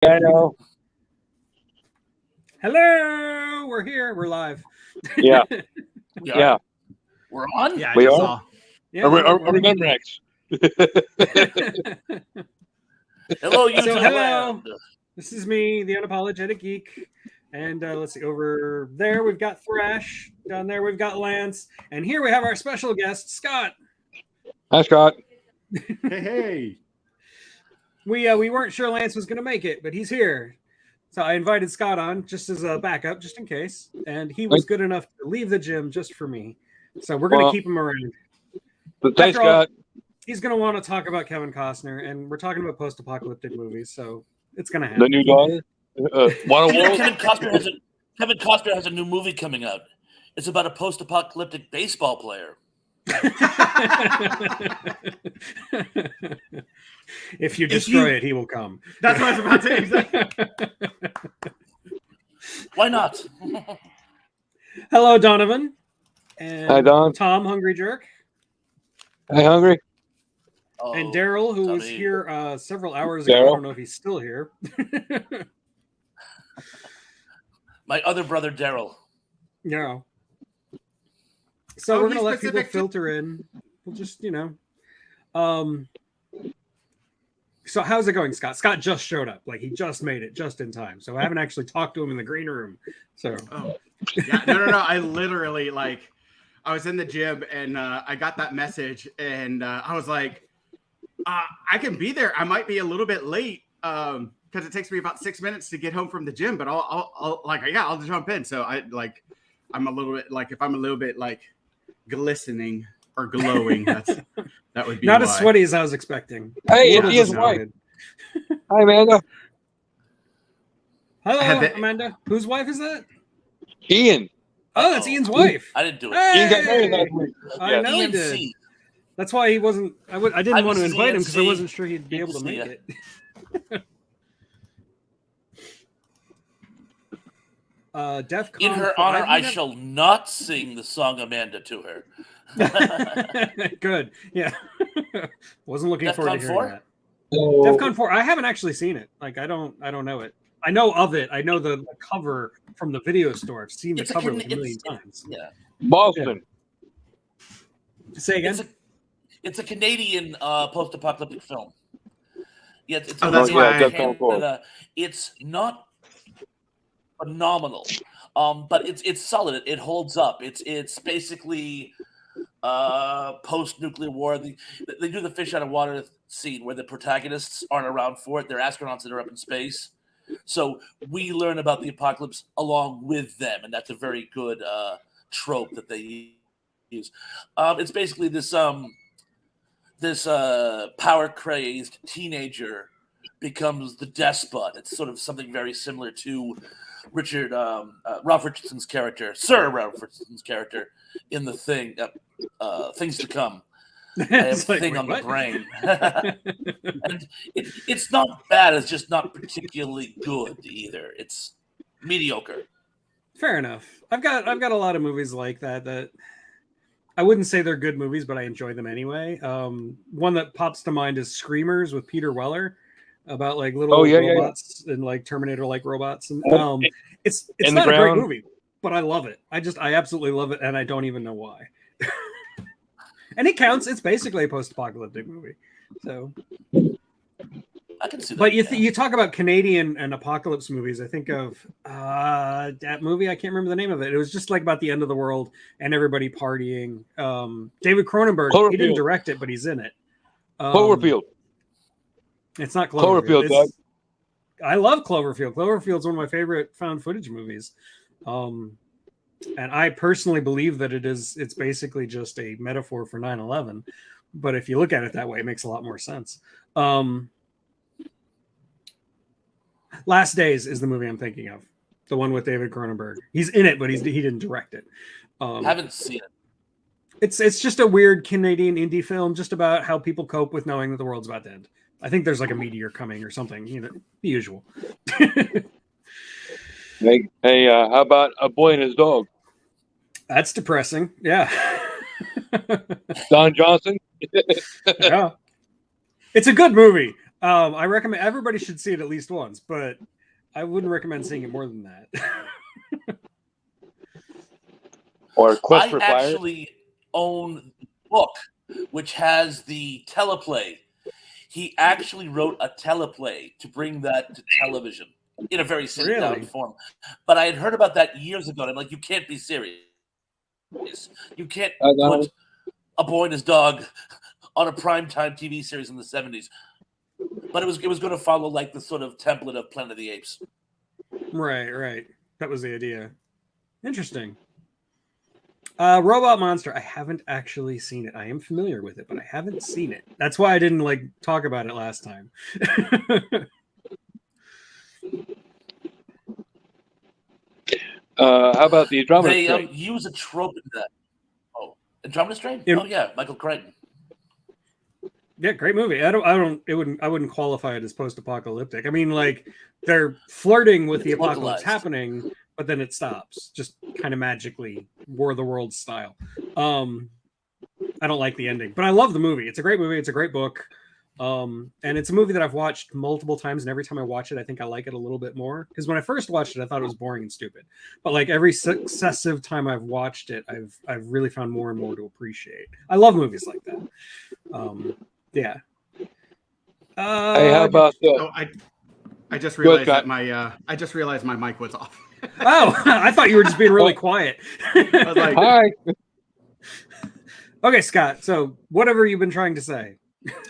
I know. Hello, we're here. We're live. Yeah. Yeah. We're on? Yeah, We I just are? saw. Yeah, Are we done, Rex? Hello, YouTube So, hello. land. This is me, the Unapologetic Geek. And let's see, over there we've got Thrash. Down there we've got Lance. And here we have our special guest, Scott. Hi, Scott. Hey. We weren't sure Lance was going to make it, but he's here. So I invited Scott on just as a backup, just in case. And he was good enough to leave the gym just for me. So we're going to keep him around. Thanks, After all, Scott. he's going to want to talk about Kevin Costner, and we're talking about post-apocalyptic movies, so it's going to happen. The new daughter? Kevin Costner has a new movie coming out. It's about a post-apocalyptic baseball player. If you destroy it, he will come. That's what I was about to say. Why not? Hello, Donovan. And Hi, Don. Tom, Hungry Jerk. Hey, hungry? Oh, And Daryl, who was Tommy. here several hours ago. I Daryl? don't know if he's still here. My other brother, Daryl. No. So Oh, we're he's going to let people specific to- filter in. We'll just, So how's it going, Scott? Scott just showed up. Like, he just made it just in time. So I haven't actually talked to him in the green room. So Oh, yeah. No. I literally, I was in the gym and I got that message and I was like, I can be there. I might be a little bit late because it takes me about 6 minutes to get home from the gym, but I'll jump in. So I'm a little bit if I'm a little bit glistening or glowing, that would be not why. as sweaty as I was expecting. Hey, A little it's Ian's wife. disappointed. Hi, Amanda. Hello, Have they- Amanda. Whose wife is that? Ian. Oh, that's Ian's wife. I didn't do it. Hey! Ian got married last week. I Yeah. know he Ian did. C. That's why he wasn't. I didn't I want to was invite him because I ENC. wasn't sure he'd be able to make Yeah. it. DEFCON. In her 5, honor, I you know- shall not sing the song Amanda to her. Good. Yeah. Wasn't looking forward to DEFCON hearing 4? that. So, DEFCON 4. I haven't actually seen it. I don't know it. I know of it. I know the cover from the video store. I've seen the It's a cover Can- like a million times. Yeah. Boston. Say again. It's a Canadian post-apocalyptic film. Yeah, it's Oh, that's why I- Canada. It's not phenomenal, but it's solid. It holds up. It's basically post-nuclear war. They do the fish out of water scene where the protagonists aren't around for it. They're astronauts that are up in space. So we learn about the apocalypse along with them, and that's a very good trope that they use. It's basically this power-crazed teenager becomes the despot. It's sort of something very similar to Ralph Richardson's character, Sir Ralph Richardson's character in The Thing, Things to Come. I have It's a like, thing wait, on the what? brain. And it's not bad. It's just not particularly good either. It's mediocre. Fair enough. I've got a lot of movies like that I wouldn't say they're good movies, but I enjoy them anyway. One that pops to mind is Screamers with Peter Weller, about little robots and Terminator-like robots. And it's In not the a great ground. movie, but I love it. I absolutely love it, and I don't even know why. And it counts. It's basically a post-apocalyptic movie. So, I can see that. but you talk about Canadian and apocalypse movies. I think of that movie. I can't remember the name of it. It was just about the end of the world and everybody partying. David Cronenberg. He didn't Cloverfield. direct it, but he's in it. Cloverfield. It's not Cloverfield. Cloverfield, Doug. I love Cloverfield. Cloverfield's one of my favorite found footage movies. And I personally believe that it's basically just a metaphor for 9/11. But if you look at it that way, it makes a lot more sense. Last Days is the movie I'm thinking of. The one with David Cronenberg. He's in it, but he didn't direct it. Haven't seen it. It's just a weird Canadian indie film just about how people cope with knowing that the world's about to end. I think there's a meteor coming or something, the usual. Hey, how about A Boy and His Dog? That's depressing. Yeah. Don Johnson. Yeah. It's a good movie. I recommend everybody should see it at least once, but I wouldn't recommend seeing it more than that. Or Quest I for Fire. actually own the book, which has the teleplay. He actually wrote a teleplay to bring that to television in a very sit down Really? form. But I had heard about that years ago, and I'm like, you can't be serious. You can't put A Boy and His Dog on a primetime TV series in the 70s. But it was going to follow like the sort of template of Planet of the Apes. Right. That was the idea. Interesting. Robot Monster. I haven't actually seen it. I am familiar with it, but I haven't seen it. That's why I didn't like talk about it last time. How about the Andromeda They Strain? use a trope in that. Oh, Andromeda Strain? Yeah. Oh yeah, Michael Crichton. Yeah, great movie. I wouldn't qualify it as post-apocalyptic. I mean, like they're flirting with the apocalypse Localized. happening, but then it stops, just kind of magically, War of the Worlds style. I don't like the ending, but I love the movie. It's a great movie. It's a great book. And it's a movie that I've watched multiple times, and every time I watch it, I think I like it a little bit more. Because when I first watched it, I thought it was boring and stupid. But like every successive time I've watched it, I've really found more and more to appreciate. I love movies like that. Yeah. Hey, how about So I just realized that I just realized my mic was off. Oh, I thought you were just being really quiet. I was like, hi? Okay, Scott. So whatever you've been trying to say.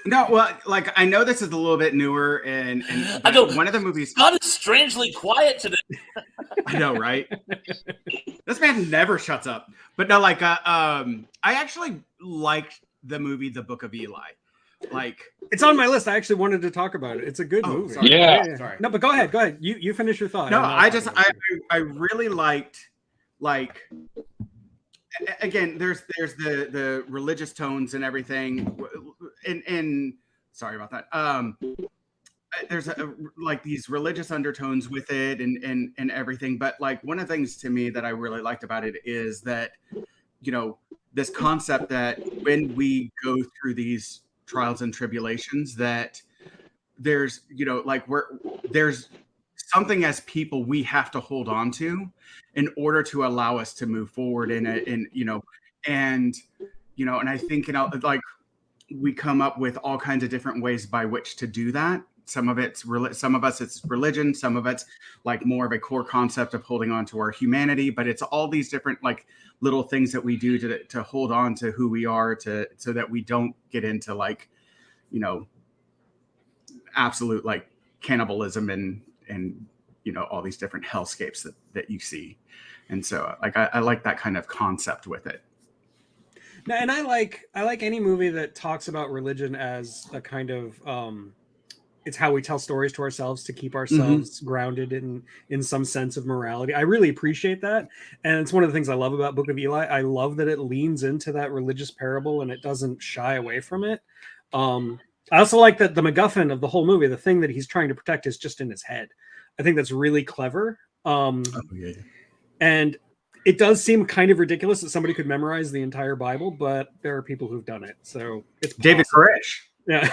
no, well, like I know this is a little bit newer, and I go, one of the movies. Scott is strangely quiet today. I know, right? This man never shuts up. But no, like, I actually liked the movie The Book of Eli. Like, It's on my list. I actually wanted to talk about it. It's a good movie. sorry. Yeah. Sorry. No, but go ahead. You finish your thought. No, and I'll I talk just about it. I really liked, like, again, there's the religious tones and everything, and sorry about that. There's like these religious undertones with it and everything, but like one of the things to me that I really liked about it is that, you know, this concept that when we go through these trials and tribulations, that there's, you know, like there's something as people we have to hold on to in order to allow us to move forward in it, and and I think, like we come up with all kinds of different ways by which to do that. Some of us it's religion, some of it's like more of a core concept of holding on to our humanity, but it's all these different like little things that we do to hold on to who we are, so that we don't get into like, absolute like cannibalism and all these different hellscapes that you see. And so like I like that kind of concept with it. No, and I like any movie that talks about religion as a kind of it's how we tell stories to ourselves to keep ourselves grounded in some sense of morality. I really appreciate that, and it's one of the things I love about Book of Eli. I love that it leans into that religious parable and it doesn't shy away from it. I also like that the MacGuffin of the whole movie, the thing that he's trying to protect, is just in his head. I think that's really clever. And it does seem kind of ridiculous that somebody could memorize the entire Bible, but there are people who've done it. So it's David Koresh. Yeah.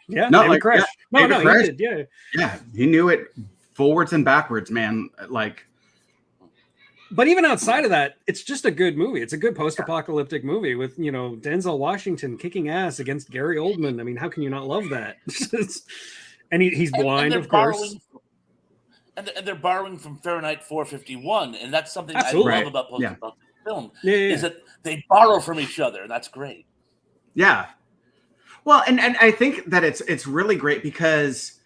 Yeah. No, David like, Koresh. yeah, No, Koresh. he did. Yeah. Yeah. He knew it forwards and backwards, man. Like, but even outside of that, it's just a good movie. It's a good post-apocalyptic movie with, Denzel Washington kicking ass against Gary Oldman. I mean, how can you not love that? And he's blind, of course. And they're borrowing from Fahrenheit 451, and that's something Absolutely. I love about post-apocalyptic film. Yeah. Is that they borrow from each other, and that's great. Yeah. Well, and I think that it's really great because,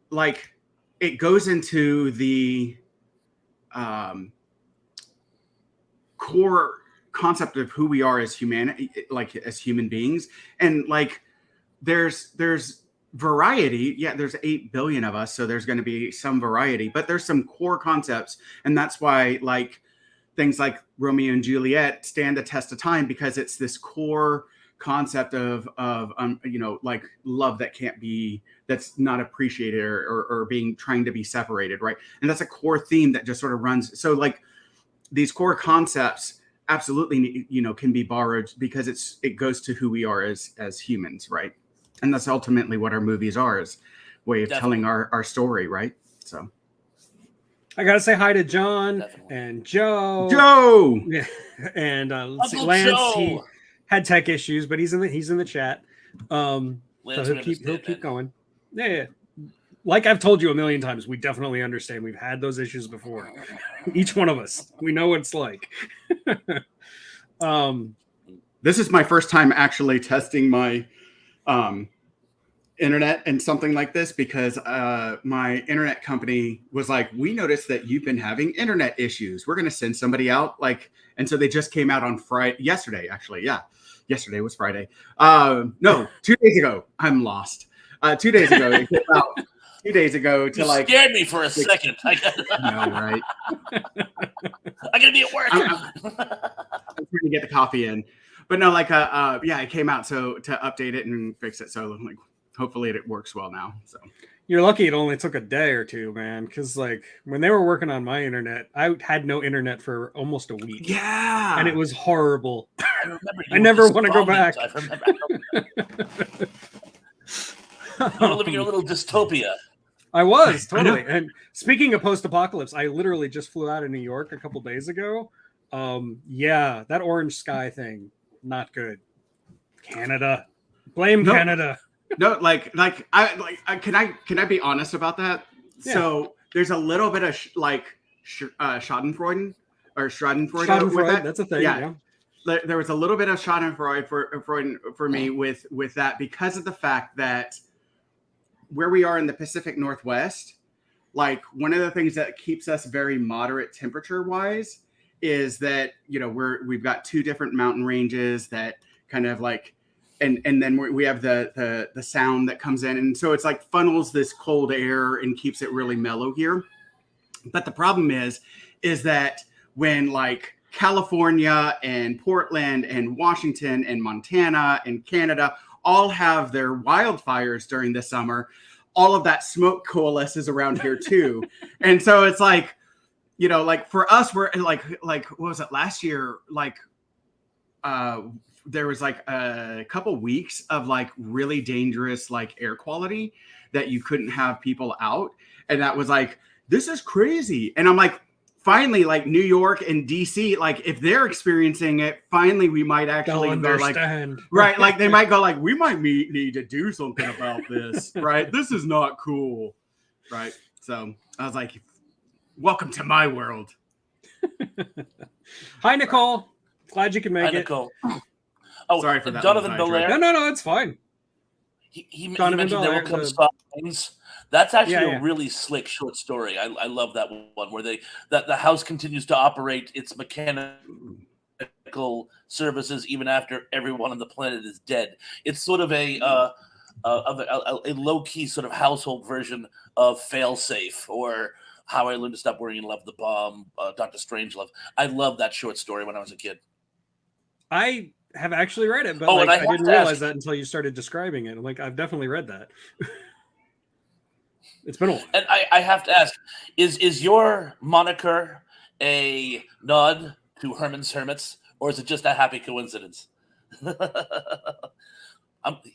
like, it goes into the core concept of who we are as humanity, like as human beings, and like there's variety. Yeah, there's 8 billion of us, so there's going to be some variety, but there's some core concepts, and that's why like things like Romeo and Juliet stand the test of time, because it's this core concept of like love that's not appreciated or being trying to be separated, right? And that's a core theme that just sort of runs. So like these core concepts absolutely can be borrowed because it goes to who we are as humans, right? And that's ultimately what our movies are, is way of Definitely. telling our story, right? So I gotta say hi to John Definitely. and Joe. Joe! And let's see, Uncle Lance. Joe! He had tech issues, but he's in the chat. So Lance, he'll keep going. Yeah. Like I've told you a million times, we definitely understand. We've had those issues before. Each one of us, we know what it's like. This is my first time actually testing my internet and something like this, because my internet company was like, we noticed that you've been having internet issues. We're going to send somebody out. And so they just came out on yesterday, actually. Yeah. Yesterday was Friday. No, 2 days ago. I'm lost. 2 days ago. It came out 2 days ago to You scared me for a second. I know, right? I gotta be at work. I'm trying to get the coffee in. But no, it came out to update it and fix it. So hopefully it works well now. So you're lucky it only took a day or two, man. Because when they were working on my internet, I had no internet for almost a week. Yeah, and it was horrible. I remember. I never want to go back. I remember. You were living in a little dystopia. I was totally. And speaking of post-apocalypse, I literally just flew out of New York a couple days ago. Yeah, that orange sky thing, not good. Canada, blame Canada. No, can I be honest about that? Yeah. So there's a little bit of Schadenfreude with that. That's a thing. Yeah. There was a little bit of Schadenfreude for me with that, because of the fact that where we are in the Pacific Northwest, one of the things that keeps us very moderate temperature wise is that, we've got two different mountain ranges that kind of and then we have the sound that comes in. And so it's funnels this cold air and keeps it really mellow here. But the problem is that when California and Portland and Washington and Montana and Canada all have their wildfires during the summer, all of that smoke coalesces around here too. And so it's for us, we're what was it last year? There was a couple weeks of really dangerous air quality that you couldn't have people out. And that was this is crazy. And I'm finally, New York and DC, if they're experiencing it, finally we might actually go right. They might go we might need to do something about this, right? This is not cool, right? So I was welcome to my world. Hi, Nicole. Glad you can make it. Nicole. Oh, sorry for that. Jonathan Belair. No, it's fine. He mentioned There Will Come Signs. That's actually a really slick short story. I love that one where the house continues to operate its mechanical services even after everyone on the planet is dead. It's sort of a low key sort of household version of Failsafe, or How I Learned to Stop Worrying and Love the Bomb, Dr. Strangelove. I love that short story when I was a kid. I have actually read it, but I didn't realize that until you started describing it. I've definitely read that. It's been a while. And I have to ask, is your moniker a nod to Herman's Hermits, or is it just a happy coincidence?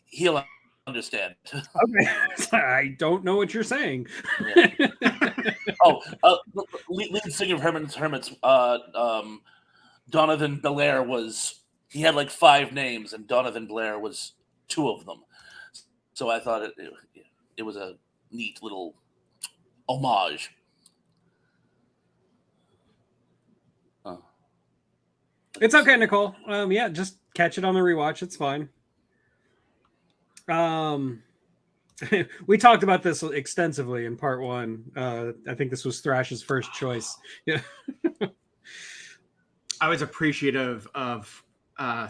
He'll understand. Okay. I don't know what you're saying. Yeah. Lead singer of Herman's Hermits, Donovan Belair he had 5 names, and Donovan Blair was 2 of them. So I thought it was a neat little homage. Oh. It's okay, Nicole. Just catch it on the rewatch. It's fine. We talked about this extensively in part 1. I think this was Thrash's first choice. Yeah. I was appreciative of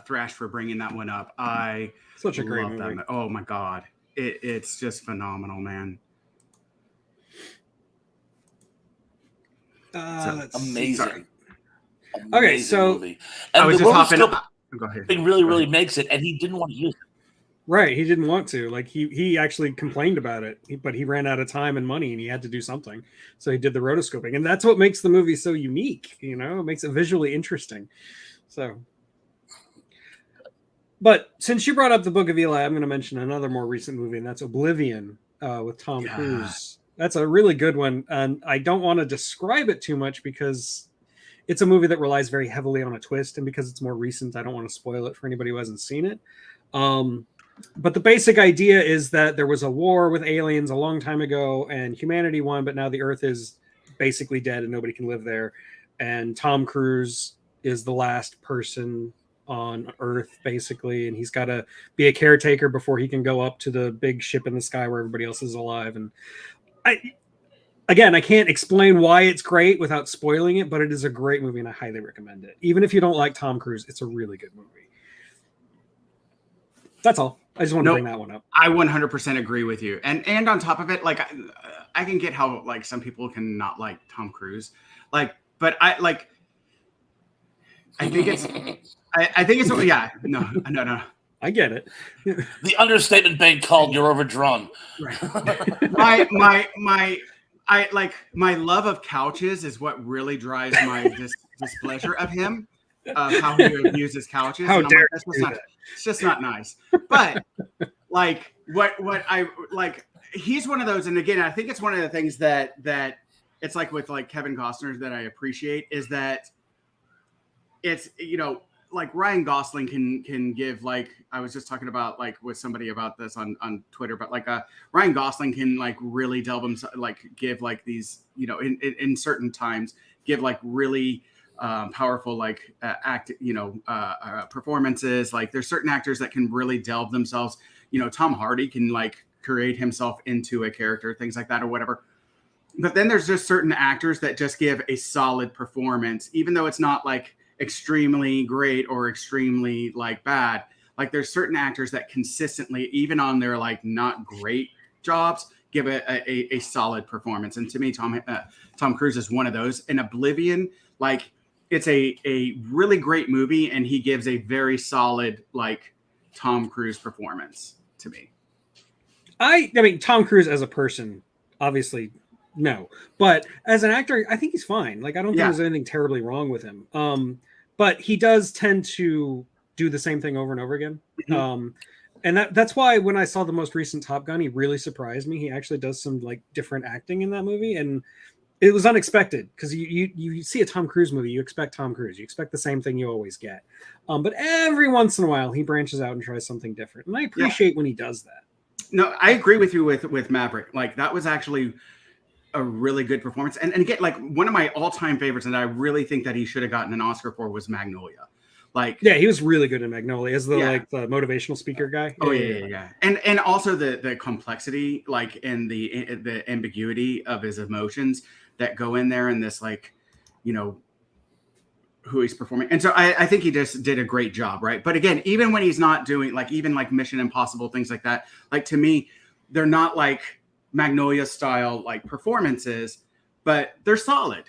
Thrash for bringing that one up. Such a great movie. That. Oh my God. It's just phenomenal, man. Amazing. Sorry. Okay, so movie. And I was just hopping. Go ahead. Really makes it, and he didn't want to use it. Right, he didn't want to. He actually complained about it, but he ran out of time and money, and he had to do something. So he did the rotoscoping, and that's what makes the movie so unique. It makes it visually interesting. So But since you brought up the Book of Eli, I'm going to mention another more recent movie, and that's Oblivion with Tom Cruise. That's a really good one, and I don't want to describe it too much because it's a movie that relies very heavily on a twist, and because it's more recent, I don't want to spoil it for anybody who hasn't seen it. But the basic idea is that there was a war with aliens a long time ago, and humanity won, but now the Earth is basically dead and nobody can live there. And Tom Cruise is the last person on Earth, basically, and he's got to be a caretaker before he can go up to the big ship in the sky where everybody else is alive. And I can't explain why it's great without spoiling it, but it is a great movie and I highly recommend it. Even if you don't like Tom Cruise, it's a really good movie. That's all. I just want to bring that one up. I 100% agree with you. And on top of it, like I can get how like some people can not like Tom Cruise, like, but I think it's yeah, no. I get it. The understatement being called "you're overdrawn." Right. My love of couches is what really drives my displeasure of him, of how he abuses couches. How dare it's just not nice. But like what I like, he's one of those, and again, I think it's one of the things that it's like with like Kevin Costner that I appreciate is that it's, you know, like Ryan Gosling can give, like I was just talking about like with somebody about this on Twitter, but like Ryan Gosling can like really delve himself, like give like these, you know, in certain times give like really powerful like performances. Like there's certain actors that can really delve themselves. You know, Tom Hardy can like create himself into a character, things like that or whatever. But then there's just certain actors that just give a solid performance, even though it's not like extremely great or extremely like bad. Like there's certain actors that consistently, even on their like not great jobs, give a solid performance. And to me, Tom Cruise is one of those. In Oblivion, like it's a really great movie, and he gives a very solid like Tom Cruise performance to me. I mean, Tom Cruise as a person, obviously, no. But as an actor, I think he's fine. Like, I don't think there's anything terribly wrong with him. But he does tend to do the same thing over and over again. Mm-hmm. And that's why when I saw the most recent Top Gun, he really surprised me. He actually does some like different acting in that movie. And it was unexpected because you see a Tom Cruise movie, you expect Tom Cruise. You expect the same thing you always get. But every once in a while, he branches out and tries something different. And I appreciate when he does that. No, I agree with you with Maverick. Like that was actually a really good performance. And again, like one of my all-time favorites, and I really think that he should have gotten an Oscar for, was Magnolia. Like, yeah, he was really good in Magnolia as the like the motivational speaker guy. Oh yeah. And also the complexity, like, and the ambiguity of his emotions that go in there, and this, like, you know, who he's performing. And so I think he just did a great job, right? But again, even when he's not doing like even like Mission Impossible, things like that, like to me, they're not like Magnolia style like performances, but they're solid.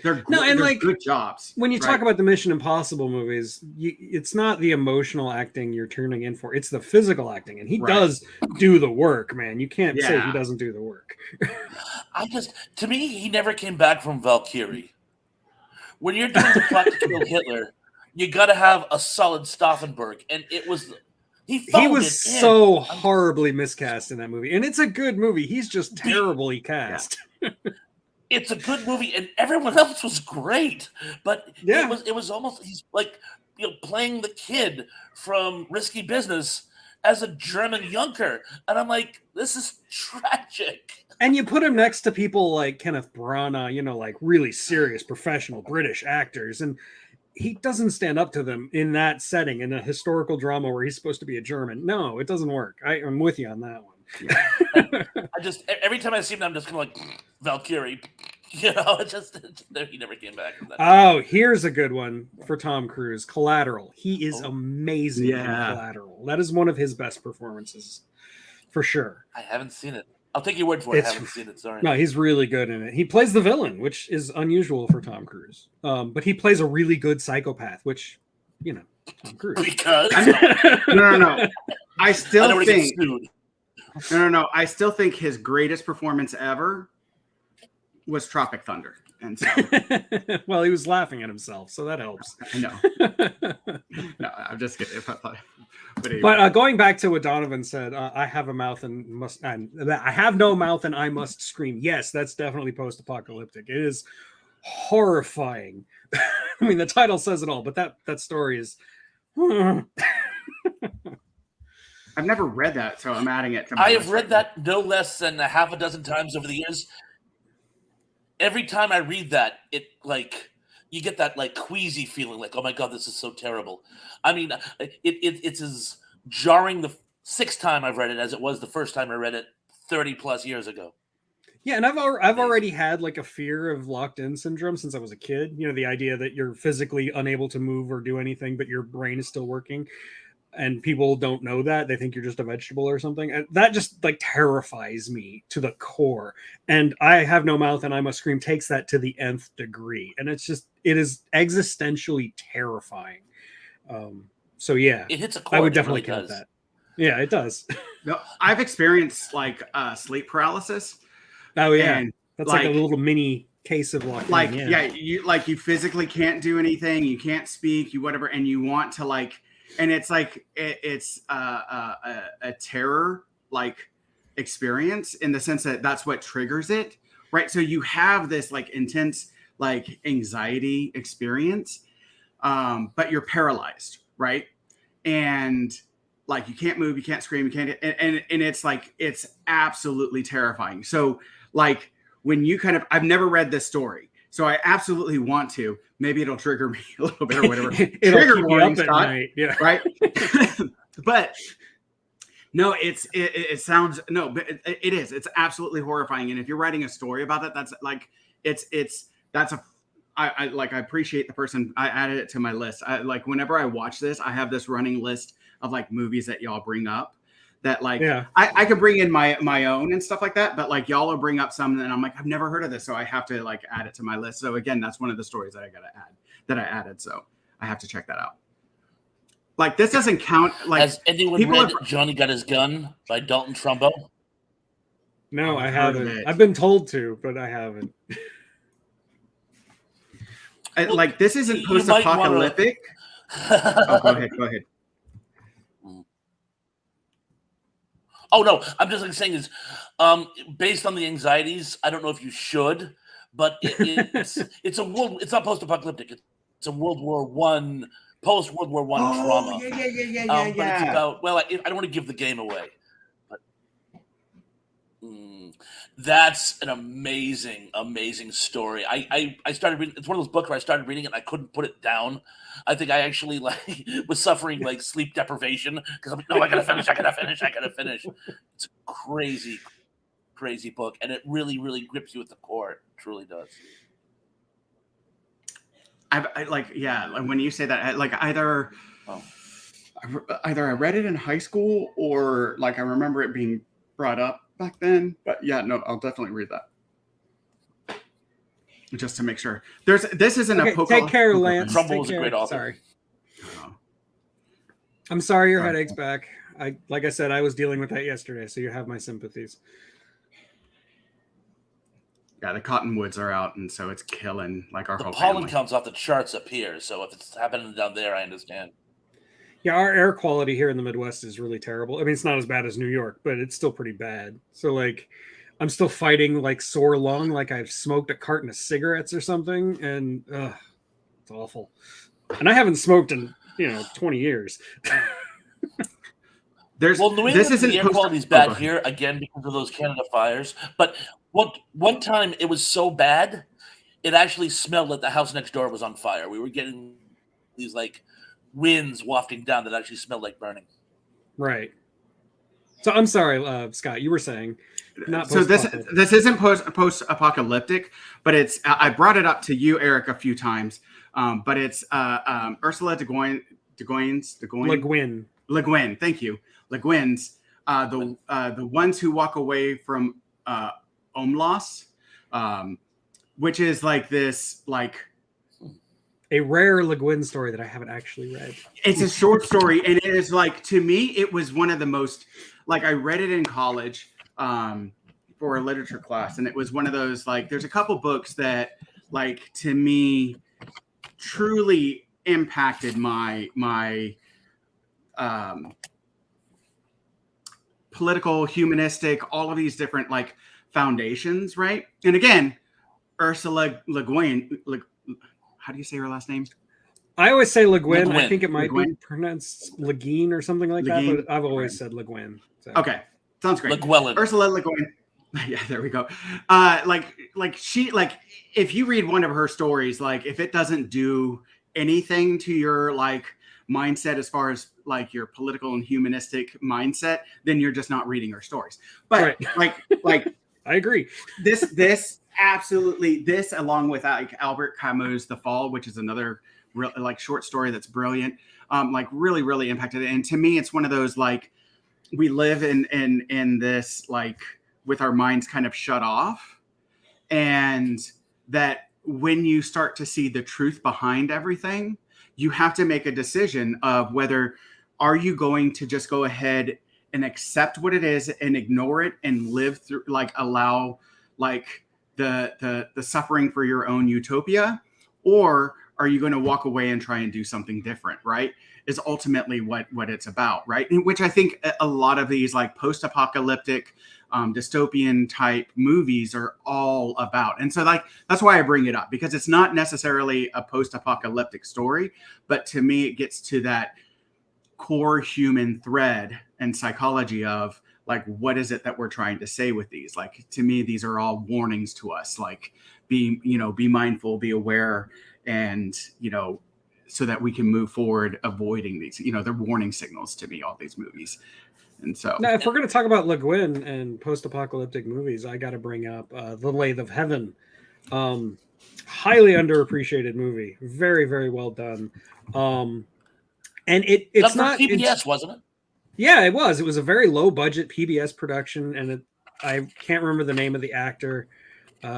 They're good jobs. When you talk about the Mission Impossible movies, it's not the emotional acting you're turning in for; it's the physical acting, and he does do the work, man. You can't say he doesn't do the work. To me, he never came back from Valkyrie. When you're doing the plot to kill Hitler, you got to have a solid Stauffenberg, and it was. He was so horribly miscast in that movie, and it's a good movie. He's just terribly cast. Yeah. It's a good movie, and everyone else was great. But it was almost, he's like, you know, playing the kid from Risky Business as a German Junker, and I'm like, this is tragic. And you put him next to people like Kenneth Branagh, you know, like really serious professional British actors, and he doesn't stand up to them in that setting, in a historical drama where he's supposed to be a German. No, it doesn't work. I'm with you on that one. Yeah. I just, every time I see him, I'm just kind of like, Valkyrie. You know, he never came back from that. Oh, here's a good one for Tom Cruise. Collateral. He is amazing in Collateral. That is one of his best performances, for sure. I haven't seen it. I'll take your word for it. I haven't seen it. Sorry. No, he's really good in it. He plays the villain, which is unusual for Tom Cruise. But he plays a really good psychopath, which, you know, Tom Cruise. Because no. I still think I still think his greatest performance ever was Tropic Thunder. And so, well, he was laughing at himself, so that helps. I know. No, I'm just kidding. But anyway. But going back to what Donovan said, I have a mouth and must. I have no mouth and I must scream. Yes, that's definitely post-apocalyptic. It is horrifying. I mean, the title says it all. But that story is. I've never read that, so I'm adding it to my I list have read right that no less than a half a dozen times over the years. Every time I read that, it like you get that like queasy feeling, like, oh my god, this is so terrible. I mean, it's as jarring the sixth time I've read it as it was the first time I read it 30 plus years ago. Yeah, and I've already had like a fear of locked-in syndrome since I was a kid. You know, the idea that you're physically unable to move or do anything, but your brain is still working. And people don't know that. They think you're just a vegetable or something. And that just like terrifies me to the core. And I have no mouth and I must scream takes that to the nth degree. And it is existentially terrifying. So yeah, it hits a chord. I would definitely really count that. Yeah, it does. No, I've experienced like sleep paralysis. Oh yeah, and, that's like a little mini case of locked-in. Like you physically can't do anything. You can't speak. You whatever, and you want to like. And it's like it's a terror like experience in the sense that that's what triggers it, right? So you have this like intense like anxiety experience, but you're paralyzed, right? And like you can't move, you can't scream, you can't, and it's like it's absolutely terrifying. So like when you I've never read this story. So I absolutely want to. Maybe it'll trigger me a little bit or whatever. Trigger warning, Scott. Yeah. Right. But no, it sounds no, but it is. It's absolutely horrifying. And if you're writing a story about it, that's like I appreciate the person. I added it to my list. I like whenever I watch this, I have this running list of like movies that y'all bring up. That like I could bring in my own and stuff like that, but like y'all will bring up some and I'm like, I've never heard of this, so I have to like add it to my list. So again, that's one of the stories that I gotta add that I added, so I have to check that out. Like this doesn't count. Like has anyone read Johnny Got His Gun by Dalton Trumbo? No, I haven't. I've been told to, but I haven't. Like this isn't post-apocalyptic. Oh, go ahead. Oh no, I'm just like saying is, based on the anxieties, I don't know if you should, but it's it's not post-apocalyptic. It's a World War I, post-World War I trauma. Yeah. But it's about I don't want to give the game away, but that's an amazing story. I started reading. It's one of those books where I started reading it and I couldn't put it down. I think I actually was suffering like sleep deprivation because I'm like, no, I gotta finish. It's a crazy book, and it really grips you at the core. It truly does. When you say that, either I read it in high school or like I remember it being brought up back then. But yeah, no, I'll definitely read that. Just to make sure. This isn't a Pokemon. Take care, Lance. Trumbull was a great author. Sorry. I'm sorry your headache's back. Like I said, I was dealing with that yesterday, so you have my sympathies. Yeah, the cottonwoods are out, and so it's killing like our whole pollen family. counts off the charts up here, so if it's happening down there, I understand. Yeah, our air quality here in the Midwest is really terrible. I mean, it's not as bad as New York, but it's still pretty bad. So like I'm still fighting like sore lung, like I've smoked a carton of cigarettes or something, and it's awful. And I haven't smoked in 20 years. New England, the air quality is bad here again because of those Canada fires. But one time it was so bad, it actually smelled like the house next door was on fire. We were getting these like winds wafting down that actually smelled like burning. Right. So I'm sorry, Scott, you were saying. So this isn't post-apocalyptic, but it's I brought it up to you, Eric, a few times. But it's Ursula Le Guin. Thank you, Le Guin's the ones who walk away from Omlos, which is like this a rare Le Guin story that I haven't actually read. It's a short story, and it is like to me, it was one of the most I read it in college. for a literature class, and it was one of those, like, there's a couple books that, like, to me truly impacted my political, humanistic, all of these different, like, foundations, right? And again, Ursula Le Guin, how do you say her last name? I always say Le Guin. Le Guin. I think it might Le be Guin? pronounced Le Guin or something like that, but I've always said Le Guin. So. Okay, sounds great. Llewellyn. Ursula Le Guin. Yeah, there we go. Like she, like, if you read one of her stories, like, if it doesn't do anything to your, like, mindset as far as, like, your political and humanistic mindset, then you're just not reading her stories. But right. like I agree. This absolutely, this along with, like, Albert Camus' The Fall, which is another like short story that's brilliant, like, really, really impacted it. And to me, it's one of those, like, we live in this, like, with our minds kind of shut off, and that when you start to see the truth behind everything, you have to make a decision of whether are you going to just go ahead and accept what it is and ignore it and live through, like, allow, like, the suffering for your own utopia, or are you going to walk away and try and do something different, right? Is ultimately what it's about, right? And which I think a lot of these, like, post-apocalyptic, dystopian type movies are all about. And so, like, that's why I bring it up, because it's not necessarily a post-apocalyptic story, but to me, it gets to that core human thread and psychology of, like, what is it that we're trying to say with these? Like, to me, these are all warnings to us, like, be mindful, be aware, and, so that we can move forward avoiding these, they're warning signals to me, all these movies. And so now, if we're going to talk about Le Guin and post-apocalyptic movies, I got to bring up The Lathe of Heaven. Highly underappreciated movie. Very, very well done. And it's not PBS, wasn't it? Yeah, it was. It was a very low budget PBS production, and I can't remember the name of the actor.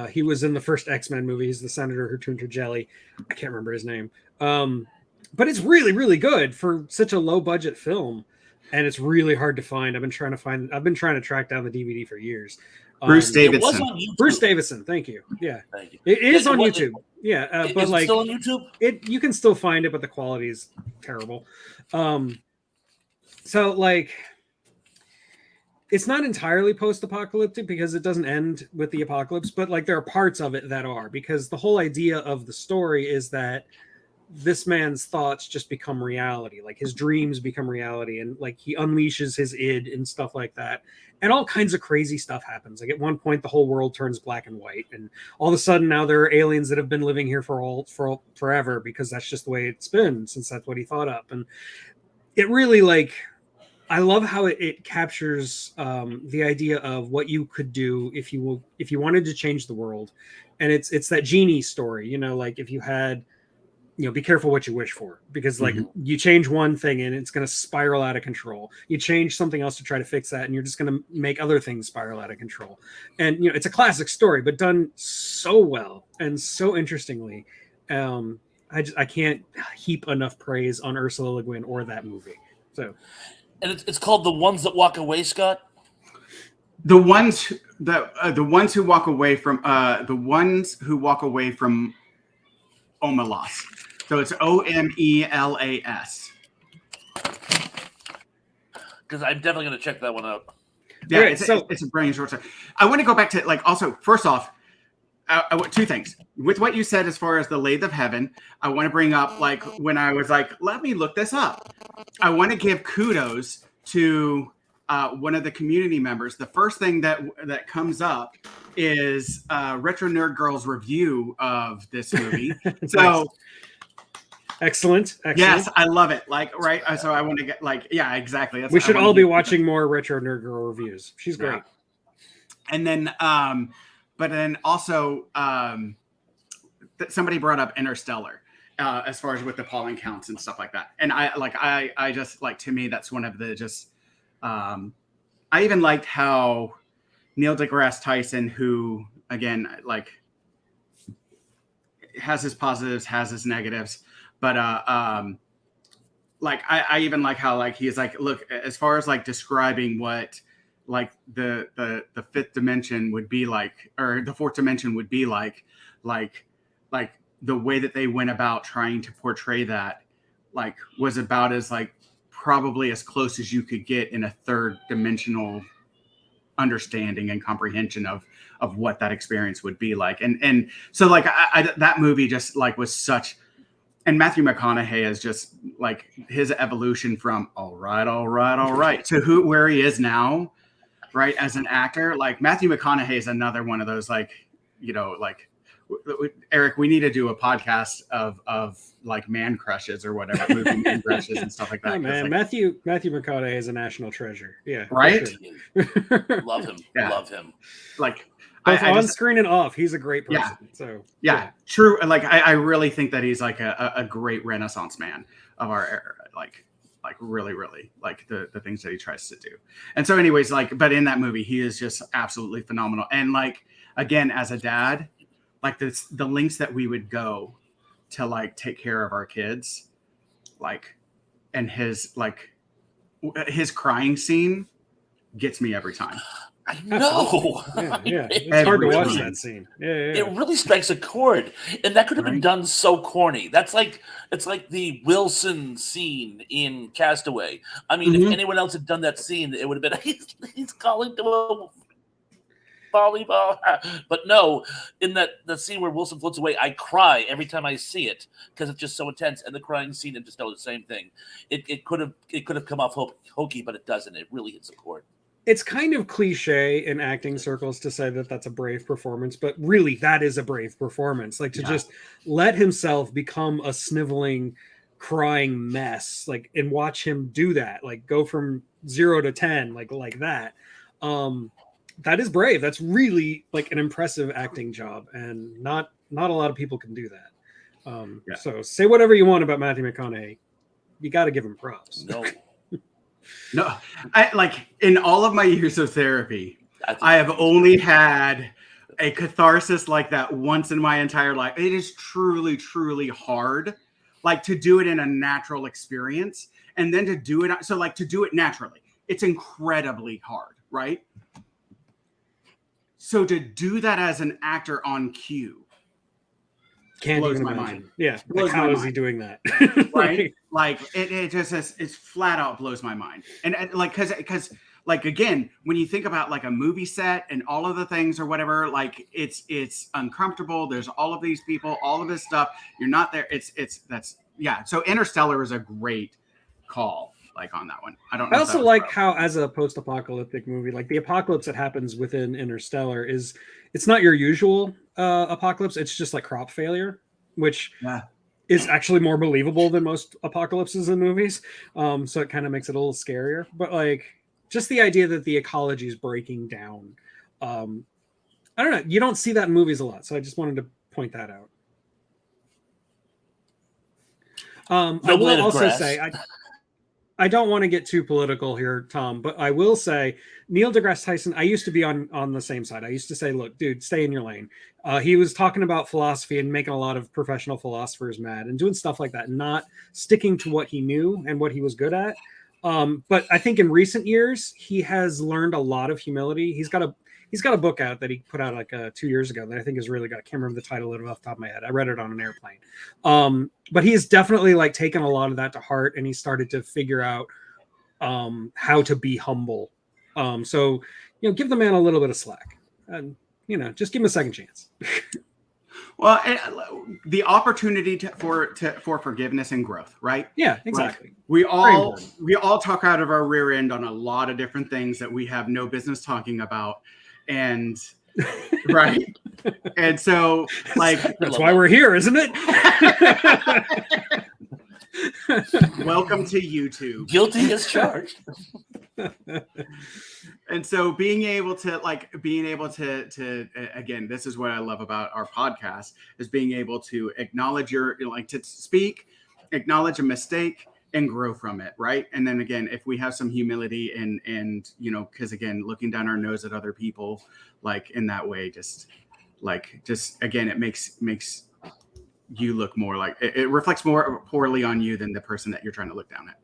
He was in the first X-Men movie. He's the senator who turned to jelly. I can't remember his name. But it's really, really good for such a low budget film. And it's really hard to find. I've been trying to track down the DVD for years. Bruce Davidson. It was on YouTube. Bruce Davidson. Thank you. Yeah. Thank you. It is on YouTube. Yeah. But, is like, it still on YouTube? You can still find it, but the quality is terrible. So, like, it's not entirely post-apocalyptic because it doesn't end with the apocalypse, but, like, there are parts of it that are, because the whole idea of the story is that this man's thoughts just become reality. Like, his dreams become reality, and, like, he unleashes his id and stuff like that. And all kinds of crazy stuff happens. Like, at one point, the whole world turns black and white, and all of a sudden now there are aliens that have been living here for forever, because that's just the way it's been since that's what he thought up. And it really, like, I love how it captures the idea of what you could do if you wanted to change the world. And it's that genie story, like, if you had, be careful what you wish for, because, like, you change one thing and it's going to spiral out of control. You change something else to try to fix that, and you're just going to make other things spiral out of control. And, it's a classic story, but done so well and so interestingly. I can't heap enough praise on Ursula Le Guin or that movie. So, and it's called The Ones That Walk Away, Scott. The ones who walk away from Omelas. So it's Omelas. Because I'm definitely going to check that one out. Yeah, right, it's a brilliant short story. I want to go back to, like, also, first off, I want two things. With what you said as far as The Lathe of Heaven, I want to bring up, like, when I was like, let me look this up. I want to give kudos to one of the community members. The first thing that comes up is Retro Nerd Girl's review of this movie. So excellent. Yes, I love it. Like, right. So I want to get, like, yeah, exactly. We should all be watching more Retro Nerd Girl reviews. She's great. Yeah. And then, but then also, somebody brought up Interstellar, as far as with the pollen counts and stuff like that. And I just, like, to me, that's one of the just, I even liked how Neil deGrasse Tyson, who, again, like, has his positives, has his negatives, but like, I even like how, like, he's like, look, as far as, like, describing what like the fifth dimension would be like, or the fourth dimension would be like the way that they went about trying to portray that, like, was about as like probably as close as you could get in a third dimensional understanding and comprehension of what that experience would be like. And so like that movie just like was such, and Matthew McConaughey is just like his evolution from all right to where he is now, right, as an actor. Like Matthew McConaughey is another one of those, like, you know, like Eric, we need to do a podcast of like man crushes or whatever, movie man crushes and stuff like that. Oh, man, like, Matthew McConaughey is a national treasure. Yeah, right. Sure. Love him. Yeah. Love him. Like both on screen and off, he's a great person. Yeah. So yeah, true. Like I really think that he's like a great Renaissance man of our era. Like really like the things that he tries to do. And so anyways, like, but in that movie, he is just absolutely phenomenal. And like, again, as a dad, like the lengths that we would go to like take care of our kids, like, and his crying scene gets me every time. I know. Yeah. It's hard to watch that scene. Yeah. It really strikes a chord, and that could have been done so corny. It's like the Wilson scene in Castaway. I mean, if anyone else had done that scene, it would have been he's calling to a volleyball. But no, in the scene where Wilson floats away, I cry every time I see it because it's just so intense. And the crying scene and just the same thing. It could have come off hokey, but it doesn't. It really hits a chord. It's kind of cliche in acting circles to say that that's a brave performance, but really that is a brave performance. Like to just let himself become a sniveling, crying mess, like, and watch him do that, like go from 0 to 10, like that. That is brave. That's really like an impressive acting job, and not a lot of people can do that. So say whatever you want about Matthew McConaughey, you got to give him props. No, I like in all of my years of therapy, I have only had a catharsis like that once in my entire life. It is truly, truly hard, like to do it in a natural experience, and then to do it. So like to do it naturally, it's incredibly hard, right? So to do that as an actor on cue blows my mind. Yeah, like how is he doing that? Right? Like it just is, it's flat out blows my mind. And like because like again, when you think about like a movie set and all of the things or whatever, like it's uncomfortable. There's all of these people, all of this stuff. You're not there. So Interstellar is a great call, like on that one. I also like how, as a post-apocalyptic movie, like the apocalypse that happens within Interstellar it's not your usual apocalypse. It's just like crop failure, which is actually more believable than most apocalypses in movies. So it kind of makes it a little scarier. But like just the idea that the ecology is breaking down. I don't know. You don't see that in movies a lot. So I just wanted to point that out. I will also say, I don't want to get too political here, Tom, but I will say Neil deGrasse Tyson, I used to be on the same side. I used to say, look, dude, stay in your lane. He was talking about philosophy and making a lot of professional philosophers mad and doing stuff like that, not sticking to what he knew and what he was good at. But I think in recent years, he has learned a lot of humility. He's got a book out that he put out like 2 years ago that I think is really good. I can't remember the title of it off the top of my head. I read it on an airplane. But he has definitely like taken a lot of that to heart, and he started to figure out how to be humble. So, give the man a little bit of slack, and just give him a second chance. Well, the opportunity for forgiveness and growth, right? Yeah, exactly. Like we all talk out of our rear end on a lot of different things that we have no business talking about. And right. And so like that's why we're here, isn't it? Welcome to YouTube. Guilty as charged. And so being able to again, this is what I love about our podcast, is being able to acknowledge to speak, acknowledge a mistake, and grow from it, right? And then again, if we have some humility and because again, looking down our nose at other people, like in that way, just again, it makes you look more like it reflects more poorly on you than the person that you're trying to look down at.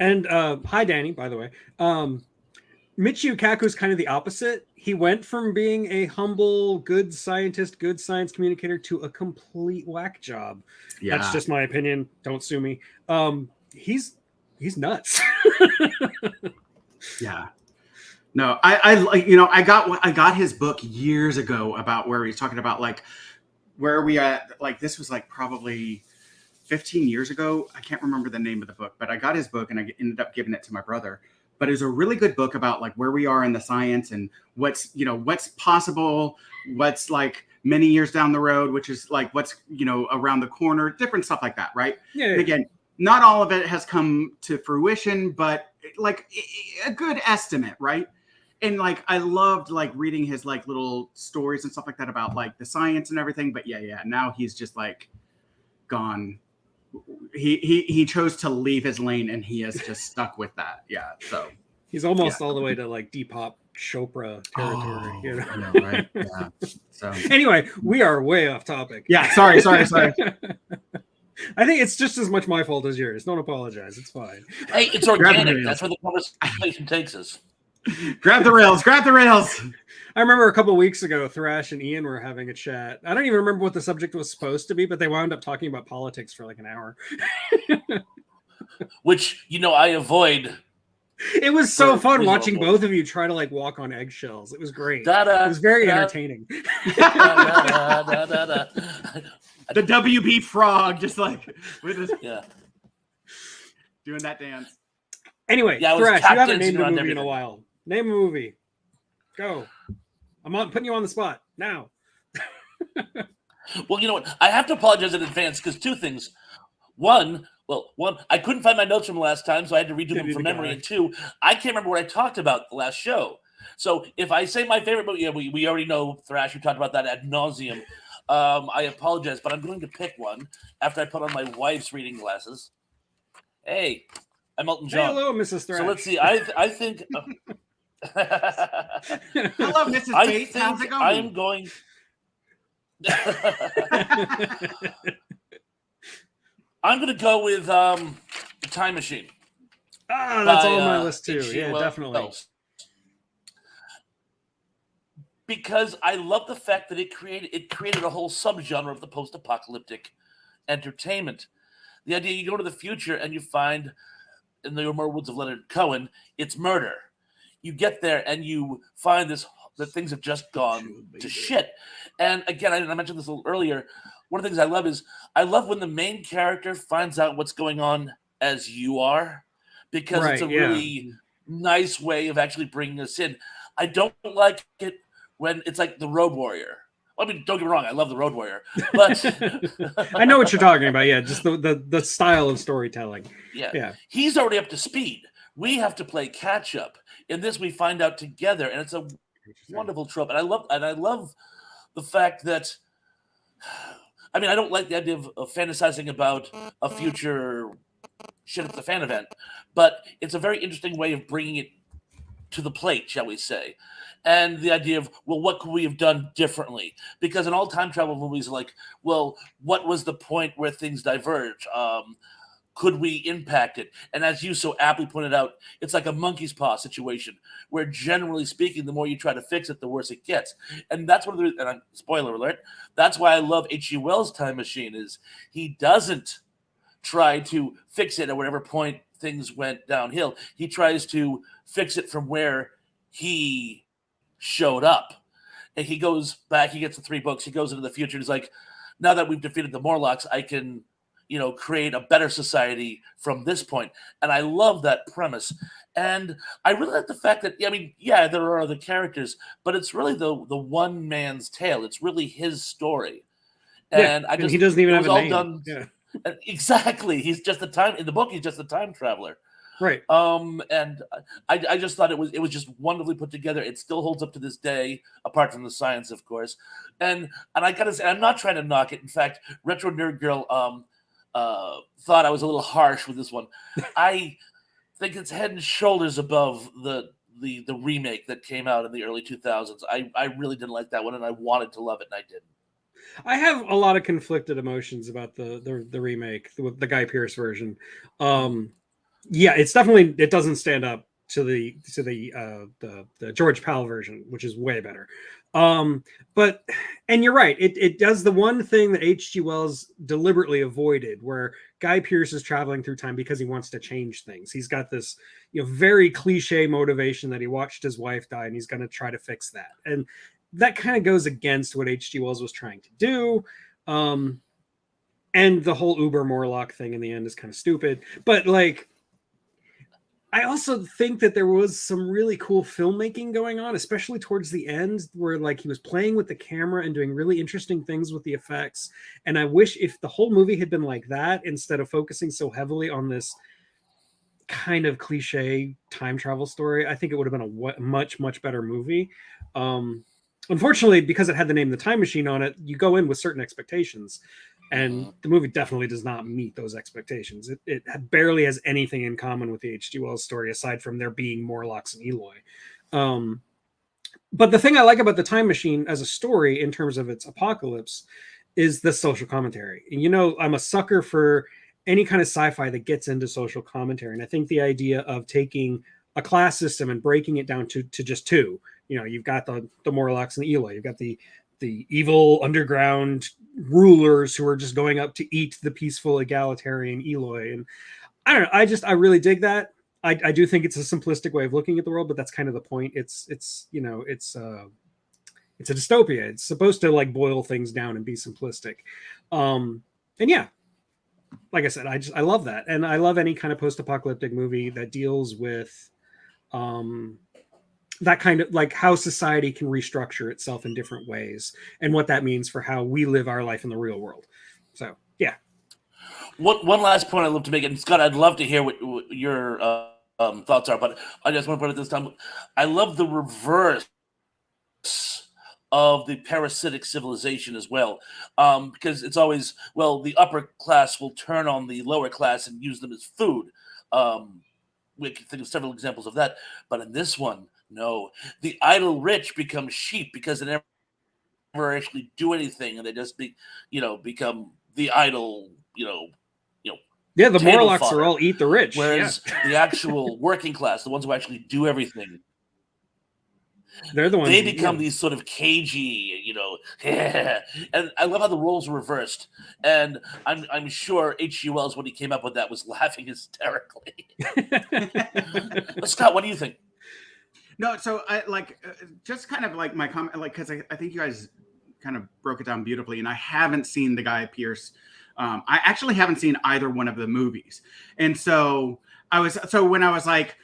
And hi, Danny, by the way. Michio Kaku's kind of the opposite. He went from being a humble, good scientist, good science communicator to a complete whack job. Yeah. That's just my opinion. Don't sue me. He's nuts. Yeah. No, I got his book years ago about where he's talking about like where we at. Like this was like probably 15 years ago. I can't remember the name of the book, but I got his book and I ended up giving it to my brother. But it was a really good book about like where we are in the science and what's possible, what's like many years down the road, which is like what's, around the corner, different stuff like that. Right. Yeah. And again, not all of it has come to fruition, but like a good estimate. Right. And like, I loved like reading his like little stories and stuff like that about like the science and everything. But yeah. Now he's just like gone. He chose to leave his lane and he has just stuck with that. Yeah. So he's almost all the way to like Deepak Chopra territory. I know, right? Yeah. So anyway, we are way off topic. Yeah. Sorry. I think it's just as much my fault as yours. Don't apologize. It's fine. Hey, it's organic. That's where the conversation takes us. Grab the rails. I remember a couple of weeks ago, Thrash and Ian were having a chat. I don't even remember what the subject was supposed to be, but they wound up talking about politics for like an hour. Which, I avoid. It was so fun watching both of you try to like walk on eggshells. It was great. It was very entertaining. The WB frog, just like with his doing that dance. Anyway, Thrash, you haven't named a movie in a while. Name a movie. Go. I'm putting you on the spot now. Well, you know what? I have to apologize in advance because two things. One, I couldn't find my notes from last time, so I had to redo them from memory. And two, I can't remember what I talked about the last show. So if I say my favorite movie, we already know Thrash. We talked about that ad nauseum. I apologize, but I'm going to pick one after I put on my wife's reading glasses. Hey, I'm Elton John. Hey, hello, Mrs. Thrash. So let's see. I think. Hello, Mrs. Bates. How's it going? I am going. I'm going to go with Time Machine. That's on my list too. Yeah, definitely. Because I love the fact that it created a whole subgenre of the post-apocalyptic entertainment. The idea you go to the future and you find, in the immortal words of Leonard Cohen, it's murder. You get there and you find that things have just gone to shit. And again, I mentioned this a little earlier. One of the things I love is when the main character finds out what's going on as you are, because it's a really nice way of actually bringing us in. I don't like it when it's like the Road Warrior. I mean, don't get me wrong, I love the Road Warrior, but I know what you're talking about. Yeah, just the style of storytelling. Yeah, he's already up to speed. We have to play catch up. In this, we find out together, and it's a wonderful trope. And I love the fact that. I mean, I don't like the idea of fantasizing about a future shit at the fan event, but it's a very interesting way of bringing it to the plate, shall we say. And the idea of, well, what could we have done differently? Because in all time travel movies, like, well, what was the point where things diverge? Could we impact it? And as you so aptly pointed out, it's like a monkey's paw situation where, generally speaking, the more you try to fix it, the worse it gets. And that's one of the, and spoiler alert, that's why I love H.G. Wells' Time Machine, is he doesn't try to fix it at whatever point things went downhill. He tries to fix it from where he showed up. And he goes back, he gets the 3 books, he goes into the future, and he's like, now that we've defeated the Morlocks, I can create a better society from this point. And I love that premise. And I really like the fact that, there are other characters, but it's really the one man's tale. It's really his story. And he doesn't even have a name. Exactly. He's just in the book, he's just a time traveler. Right. And I just thought it was just wonderfully put together. It still holds up to this day, apart from the science, of course. And I gotta say, I'm not trying to knock it. In fact, Retro Nerd Girl thought I was a little harsh with this one. I think it's head and shoulders above the remake that came out in the early 2000s. I really didn't like that one, and I wanted to love it, and I didn't. I have a lot of conflicted emotions about the remake, the Guy Pearce version. It doesn't stand up to the George Powell version, which is way better. But you're right, it does the one thing that H.G. Wells deliberately avoided, where Guy Pearce is traveling through time because he wants to change things. He's got this, very cliche motivation that he watched his wife die and he's going to try to fix that. And that kind of goes against what H.G. Wells was trying to do. And the whole Uber Morlock thing in the end is kind of stupid. But like, I also think that there was some really cool filmmaking going on, especially towards the end, where like he was playing with the camera and doing really interesting things with the effects. And I wish if the whole movie had been like that, instead of focusing so heavily on this kind of cliche time travel story, I think it would have been a much, much better movie. Unfortunately, because it had the name The Time Machine on it, you go in with certain expectations. And the movie definitely does not meet those expectations. It barely has anything in common with the H.G. Wells story, aside from there being Morlocks and Eloi. But the thing I like about The Time Machine as a story, in terms of its apocalypse, is the social commentary. And I'm a sucker for any kind of sci-fi that gets into social commentary. And I think the idea of taking a class system and breaking it down to just two, you've got the Morlocks and the Eloi, you've got the evil underground rulers who are just going up to eat the peaceful egalitarian Eloi. And I don't know, I really dig that. I do think it's a simplistic way of looking at the world, but that's kind of the point. It's a dystopia. It's supposed to like boil things down and be simplistic. And yeah, like I said, I love that. And I love any kind of post-apocalyptic movie that deals with that kind of like how society can restructure itself in different ways and what that means for how we live our life in the real world. So, yeah. One last point I'd love to make, and Scott, I'd love to hear what your thoughts are, but I just want to put it this time. I love the reverse of the parasitic civilization as well, because it's always, the upper class will turn on the lower class and use them as food. We can think of several examples of that, but in this one, no, the idle rich become sheep because they never actually do anything, and they just become the idle, Yeah, the Morlocks fodder. are all eat the rich. Whereas the actual working class, the ones who actually do everything, they're the ones they become these sort of cagey, and I love how the roles are reversed. And I'm sure H.G. Wells, when he came up with that, was laughing hysterically. But Scott, what do you think? No, so I just kind of like my comment, because I think you guys kind of broke it down beautifully, and I haven't seen the Guy Pearce. I actually haven't seen either one of the movies, and so when I was like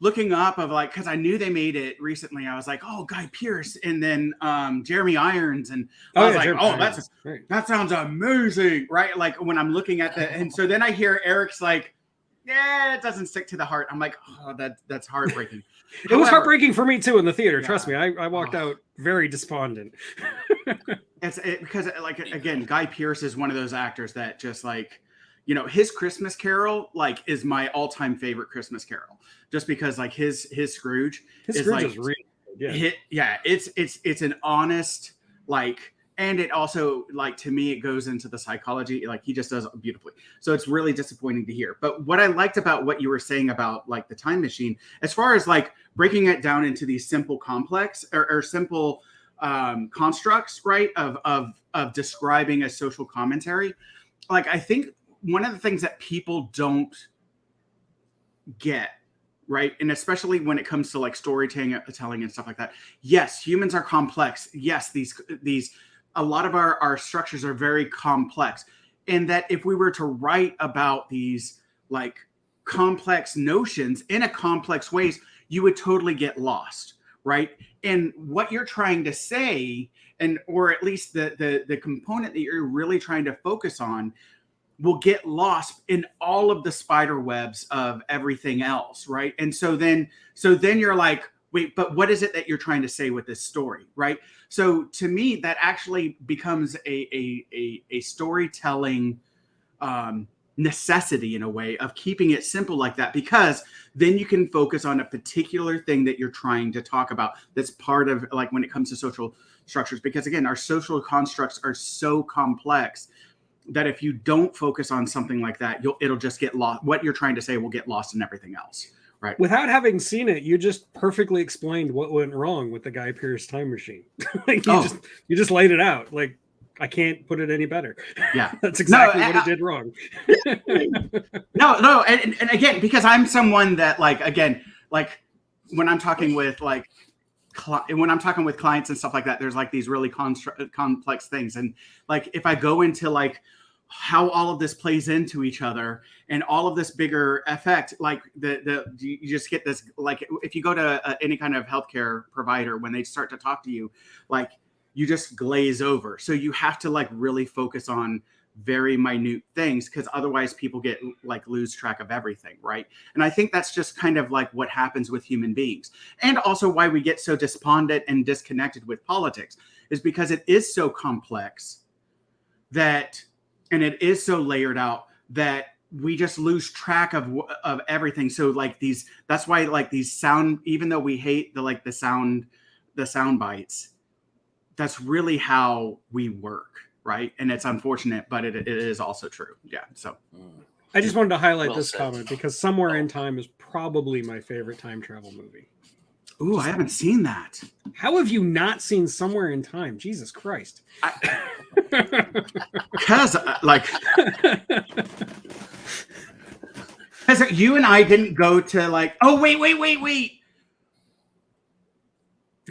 looking up because I knew they made it recently, I was like, oh, Guy Pearce, and then Jeremy Irons, and I was like, that sounds amazing, right? Like when I'm looking at that, and so then I hear Eric's like, yeah, it doesn't stick to the heart. I'm like, oh, that's heartbreaking. It was heartbreaking for me too in the theater. Yeah. Trust me, I walked out very despondent. Because again, Guy Pearce is one of those actors that just his Christmas Carol is my all-time favorite Christmas Carol, just because his Scrooge is really good. It's an honest and it also to me it goes into the psychology, he just does it beautifully. So it's really disappointing to hear. But what I liked about what you were saying about the Time Machine, as far as breaking it down into these simple complex or simple constructs, right, of describing a social commentary, I think one of the things that people don't get, right, and especially when it comes to storytelling and stuff like that, yes, humans are complex. Yes, these a lot of our structures are very complex, and that if we were to write about these complex notions in a complex ways, you would totally get lost, right? And what you're trying to say, or at least the component that you're really trying to focus on, will get lost in all of the spider webs of everything else, right? And so then you're like, wait, but what is it that you're trying to say with this story, right? So to me, that actually becomes a storytelling necessity in a way of keeping it simple like that, because then you can focus on a particular thing that you're trying to talk about that's part of when it comes to social structures, because again, our social constructs are so complex that if you don't focus on something like that, it'll just get lost. What you're trying to say will get lost in everything else, Right. Without having seen it, you just perfectly explained what went wrong with the Guy Pearce time machine. Like you just laid it out. Like, I can't put it any better. Yeah. That's exactly what it did wrong. No, and again, because I'm someone that when I'm talking with clients and stuff like that, there's like these really complex things, and like if I go into like how all of this plays into each other and all of this bigger effect, like you just get this, like if you go to any kind of healthcare provider, when they start to talk to you, like you just glaze over. So you have to like really focus on very minute things, because otherwise people get like lose track of everything, right? And I think that's just kind of like what happens with human beings, and also why we get so despondent and disconnected with politics, is because it is so complex and it is so layered out that we just lose track of everything. So like that's why like these sound, even though we hate the sound bites, that's really how we work, right? And it's unfortunate, but it is also true. Yeah. So I just wanted to highlight this said. comment because Somewhere in Time is probably my favorite time travel movie. Ooh, I haven't seen that. How have you not seen Somewhere in Time? Jesus Christ. Because you and I didn't go to like, oh, wait.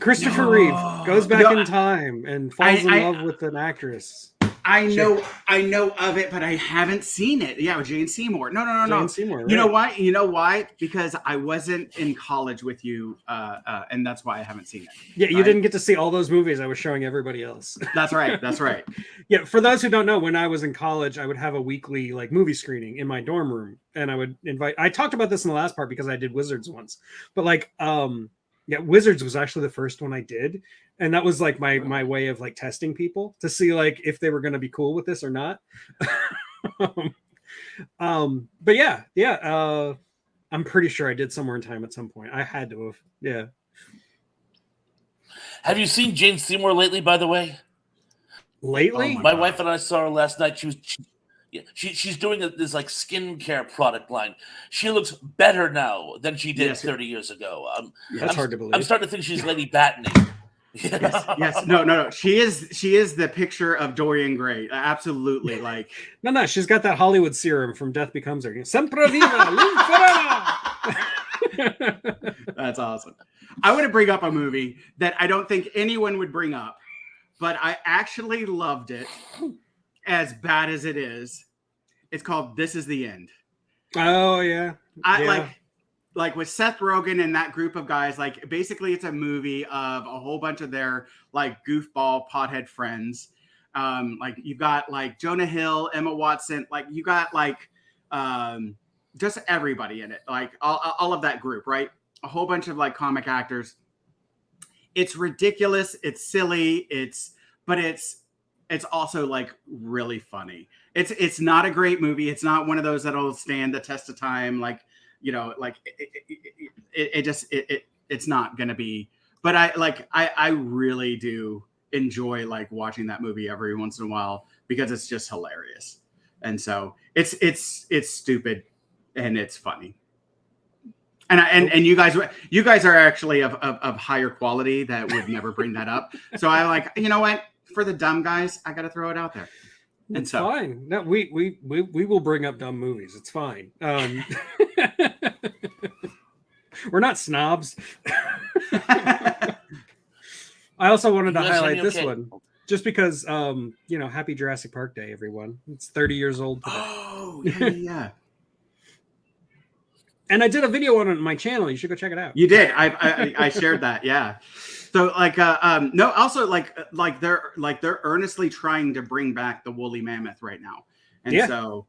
Christopher Reeve goes back in time and falls in love with an actress. I know of it, but I haven't seen it. Yeah, with Jane Seymour. No. Jane Seymour, right. You know why? Because I wasn't in college with you, and that's why I haven't seen it. Yeah, you didn't get to see all those movies I was showing everybody else. That's right. Yeah, for those who don't know, when I was in college, I would have a weekly like movie screening in my dorm room, and I would invite. I talked about this in the last part because I did Wizards once, but like, yeah, Wizards was actually the first one I did. And that was like my way of like testing people to see like if they were going to be cool with this or not. But yeah. I'm pretty sure I did Somewhere in Time at some point. I had to have. Yeah. Have you seen Jane Seymour lately, by the way? Lately? My wife and I saw her last night. She's doing this like skincare product line. She looks better now than she did 30 years ago. That's hard to believe. I'm starting to think she's Lady Battening. Yes. No. She is the picture of Dorian Gray. Absolutely. Like no. She's got that Hollywood serum from Death Becomes Her. Sempre viva, live forever. That's awesome. I want to bring up a movie that I don't think anyone would bring up, but I actually loved it. As bad as it is, it's called This Is the End. Oh yeah. Like with Seth Rogen and that group of guys, like basically it's a movie of a whole bunch of their like goofball pothead friends. Like you've got like Jonah Hill, Emma Watson, like you got like just everybody in it, like all of that group, right? A whole bunch of like comic actors. It's ridiculous, it's silly, but it's also like really funny. It's not a great movie. It's not one of those that'll stand the test of time. Like, you know, like it's not gonna be. But I really do enjoy like watching that movie every once in a while because it's just hilarious. And so it's stupid and it's funny. And you guys are actually of higher quality that would never bring that up. So I like, you know what? For the dumb guys, I got to throw it out there. It's fine. No, we will bring up dumb movies. It's fine. We're not snobs. I also wanted to highlight this one just because, happy Jurassic Park Day, everyone. It's 30 years old today. Oh, yeah. And I did a video on it on my channel. You should go check it out. You did. I shared that. Yeah. So also they're earnestly trying to bring back the woolly mammoth right now. And so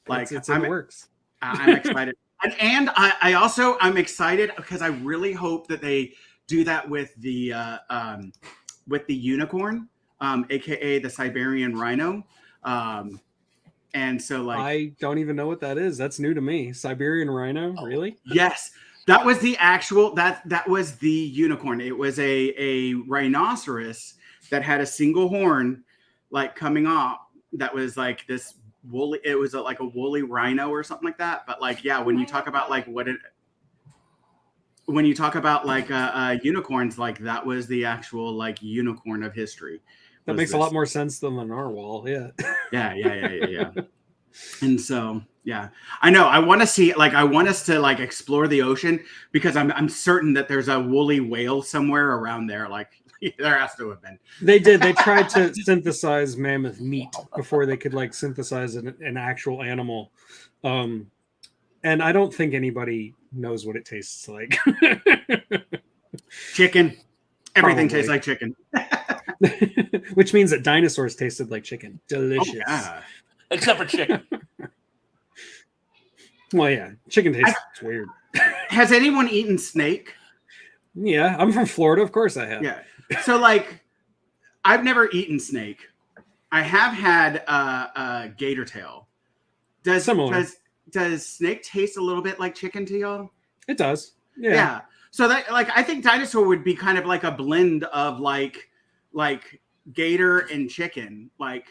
like it's in the works. I'm excited. And I'm excited because I really hope that they do that with the unicorn, aka the Siberian rhino. And so like I don't even know what that is. That's new to me. Siberian rhino, really? Yes. That was the actual that was the unicorn. It was a rhinoceros that had a single horn like coming off that was like this woolly, it was like a woolly rhino or something like that. But like, yeah, when you talk about like what it when you talk about like unicorns, like that was the actual like unicorn of history. That makes a lot more sense than the narwhal. Yeah. Yeah. And so, yeah, I know. I want to see, like, I want us to like explore the ocean because I'm certain that there's a woolly whale somewhere around there. Like, there has to have been. They did. They tried to synthesize mammoth meat before they could like synthesize an actual animal. And I don't think anybody knows what it tastes like. Chicken. Everything Probably. tastes like chicken. Which means that dinosaurs tasted like chicken. Delicious. Oh, yeah. Except for chicken. Well, yeah, chicken tastes weird. Has anyone eaten snake? Yeah, I'm from Florida. Of course I have. Yeah. So, like, I've never eaten snake. I have had gator tail. Similar. Does snake taste a little bit like chicken to y'all? It does. Yeah. Yeah. So that, like, I think dinosaur would be kind of like a blend of like gator and chicken, like,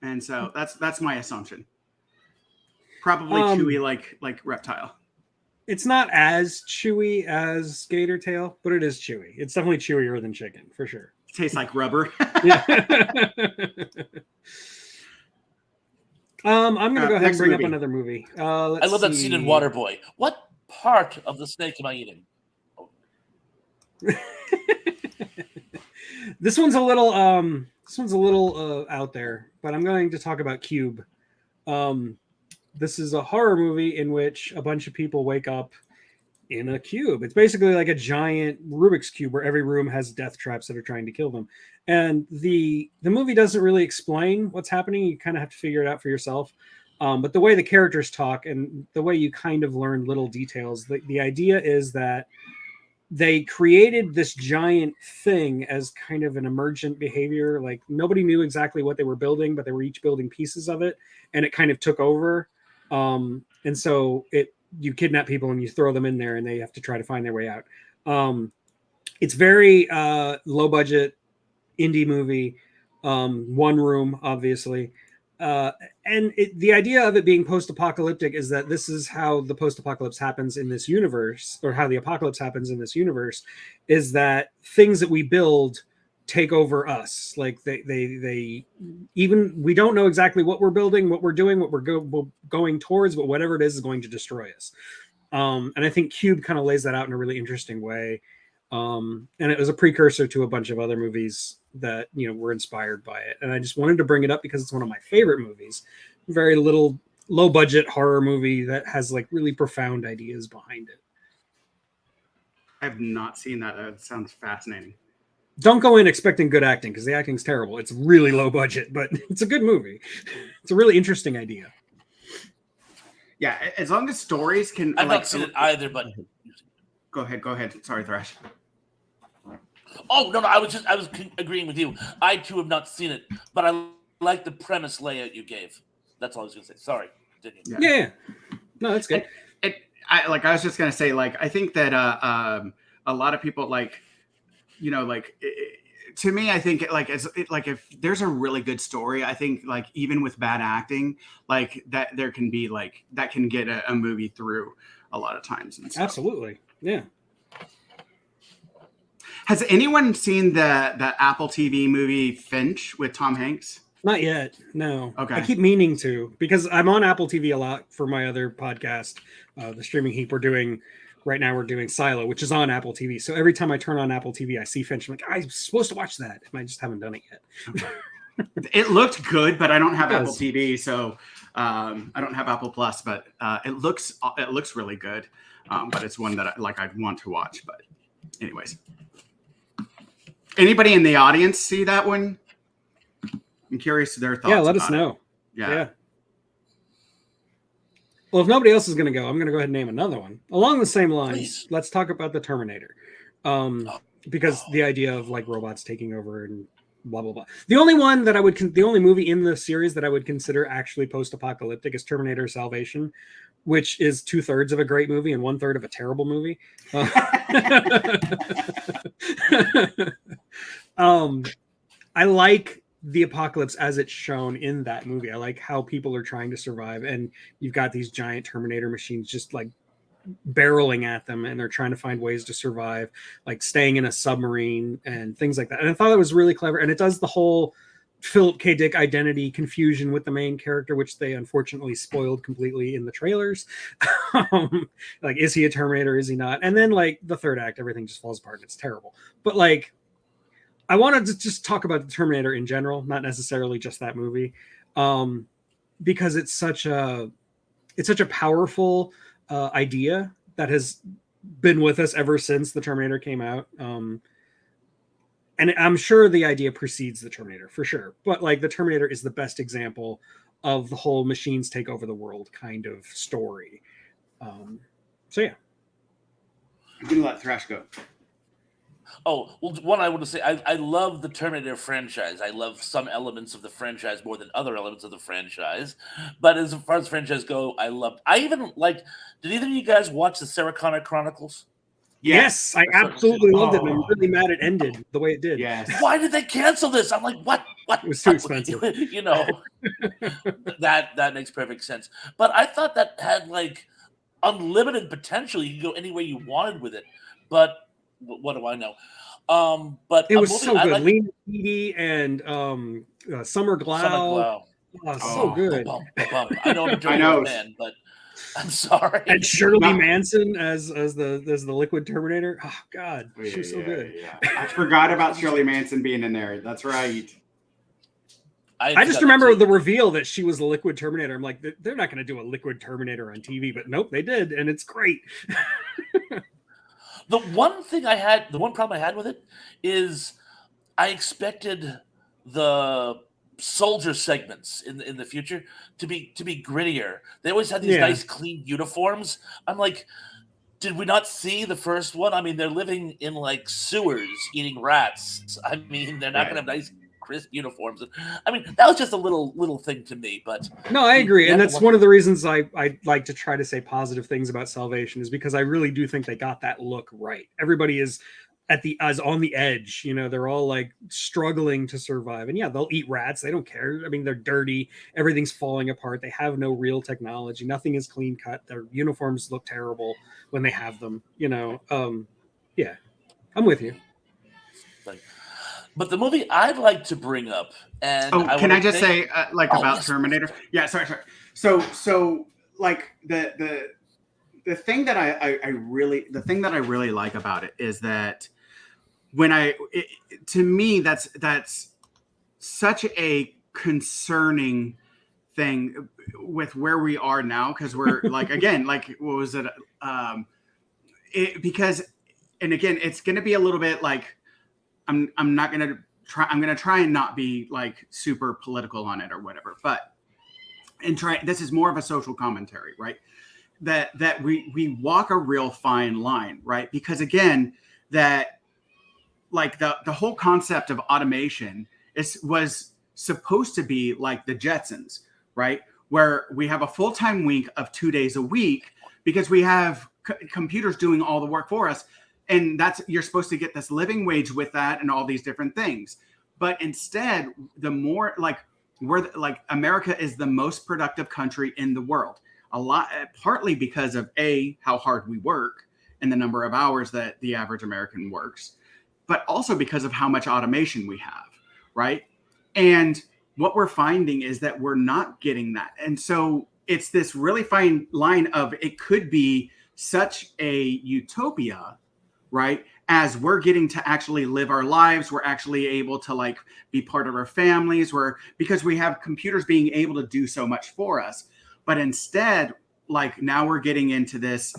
and so that's my assumption. Probably chewy like reptile. It's not as chewy as gator tail, but it is chewy. It's definitely chewier than chicken for sure. Tastes like rubber. Yeah. I'm gonna go ahead and bring up another movie. I love that scene in Waterboy. What part of the snake am I eating? This one's a little out there, but I'm going to talk about Cube. This is a horror movie in which a bunch of people wake up in a cube. It's basically like a giant Rubik's Cube where every room has death traps that are trying to kill them. And the movie doesn't really explain what's happening. You kind of have to figure it out for yourself. But the way the characters talk and the way you kind of learn little details, the idea is that they created this giant thing as kind of an emergent behavior. Like nobody knew exactly what they were building, but they were each building pieces of it, and it kind of took over. And so you kidnap people and you throw them in there, and they have to try to find their way out. It's very low budget indie movie, one room, obviously. And the idea of it being post-apocalyptic is that this is how the post-apocalypse happens in this universe, or how the apocalypse happens in this universe, is that things that we build take over us. Like they even, we don't know exactly what we're building, what we're doing, what we're going towards, but whatever it is going to destroy us. And I think Cube kind of lays that out in a really interesting way. And it was a precursor to a bunch of other movies that, you know, were inspired by it. And I just wanted to bring it up because it's one of my favorite movies. Very little low budget horror movie that has like really profound ideas behind it. I have not seen that. That sounds fascinating. Don't go in expecting good acting because the acting's terrible. It's really low budget, but it's a good movie. It's a really interesting idea. Yeah, as long as stories can. I've not seen it either, but go ahead. Sorry, Thrash. Oh no, I was agreeing with you. I too have not seen it, but I like the premise layout you gave. That's all I was going to say. Sorry, continue. Yeah. No, that's good. I was just going to say, like, I think that a lot of people, like, you know, like, to me, I think if there's a really good story, I think like even with bad acting, like that there can be like that can get a movie through a lot of times. And stuff. Absolutely, yeah. Has anyone seen the Apple TV movie Finch with Tom Hanks? Not yet, no. Okay. I keep meaning to because I'm on Apple TV a lot for my other podcast, the Streaming Heap. Right now we're doing Silo, which is on Apple TV. So every time I turn on Apple TV, I see Finch. I'm like, I'm supposed to watch that, and I just haven't done it yet. Okay. It looked good, but I don't have Apple TV, so I don't have Apple Plus. But it looks really good. But it's one that I'd want to watch. But anyways. Anybody in the audience see that one? I'm curious to their thoughts. Yeah, let us know. Yeah. Well, if nobody else is going to go, I'm going to go ahead and name another one along the same lines. Please. Let's talk about the Terminator, because the idea of like robots taking over and blah blah blah. The only movie in the series that I would consider actually post-apocalyptic is Terminator Salvation, which is 2/3 of a great movie and 1/3 of a terrible movie. I like the apocalypse as it's shown in that movie. I like how people are trying to survive, and you've got these giant Terminator machines just like barreling at them, and they're trying to find ways to survive, like staying in a submarine and things like that. And I thought it was really clever, and it does the whole Philip K. Dick identity confusion with the main character, which they unfortunately spoiled completely in the trailers. Like, is he a Terminator? Is he not? And then like the third act, everything just falls apart and it's terrible. But like, I wanted to just talk about the Terminator in general, not necessarily just that movie, because it's such a powerful idea that has been with us ever since the Terminator came out. And I'm sure the idea precedes the Terminator for sure, but like the Terminator is the best example of the whole machines take over the world kind of story. So yeah, I'm gonna let Thrash go. Oh, well, one I want to say, I love the Terminator franchise. I love some elements of the franchise more than other elements of the franchise. But as far as franchise go, I even like, did either of you guys watch the Sarah Connor Chronicles? Yes, I absolutely loved it. And I'm really mad it ended the way it did. Yes. Why did they cancel this? I'm like, what? It was too expensive. You know, that makes perfect sense. But I thought that had like unlimited potential. You could go any way you wanted with it. But what do I know? But it was so good. Lena Headey and Summer Glau. Oh, so good. I know I'm a Terminator fan, but I'm sorry. And Shirley Manson as the Liquid Terminator. Oh God, she was so good. Yeah. I forgot about Shirley Manson being in there. That's right. I just remember the reveal that she was the Liquid Terminator. I'm like, they're not going to do a Liquid Terminator on TV, but nope, they did, and it's great. The one problem I had with it is I expected the soldier segments in the future to be grittier. They always had these nice clean uniforms. I'm like, did we not see the first one? I mean, they're living in like sewers eating rats. I mean, they're not going to have nice crisp uniforms. I mean, that was just a little thing to me, but no, I agree. And that's one of the reasons I like to try to say positive things about Salvation, is because I really do think they got that look right. Everybody is on the edge, you know, they're all like struggling to survive. And yeah, they'll eat rats. They don't care. I mean, they're dirty. Everything's falling apart. They have no real technology. Nothing is clean cut. Their uniforms look terrible when they have them, you know? Yeah, I'm with you. But the movie I'd like to bring up, and can I just say about Terminator? Yeah, sorry. So like the thing that I really like about it is that to me that's such a concerning thing with where we are now, because we're like, again, like, what was it? Because, and again, it's going to be a little bit like, I'm going to try and not be like super political on it or whatever, but this is more of a social commentary, right? That we walk a real fine line, right? Because again, that like the whole concept of automation was supposed to be like the Jetsons, right? Where we have a full-time week of 2 days a week because we have computers doing all the work for us. And you're supposed to get this living wage with that and all these different things. But instead, the more America is the most productive country in the world. Partly because of how hard we work and the number of hours that the average American works, but also because of how much automation we have, right? And what we're finding is that we're not getting that. And so it's this really fine line of, it could be such a utopia, right? As we're getting to actually live our lives, we're actually able to like be part of our families, because we have computers being able to do so much for us. But instead, like now we're getting into this,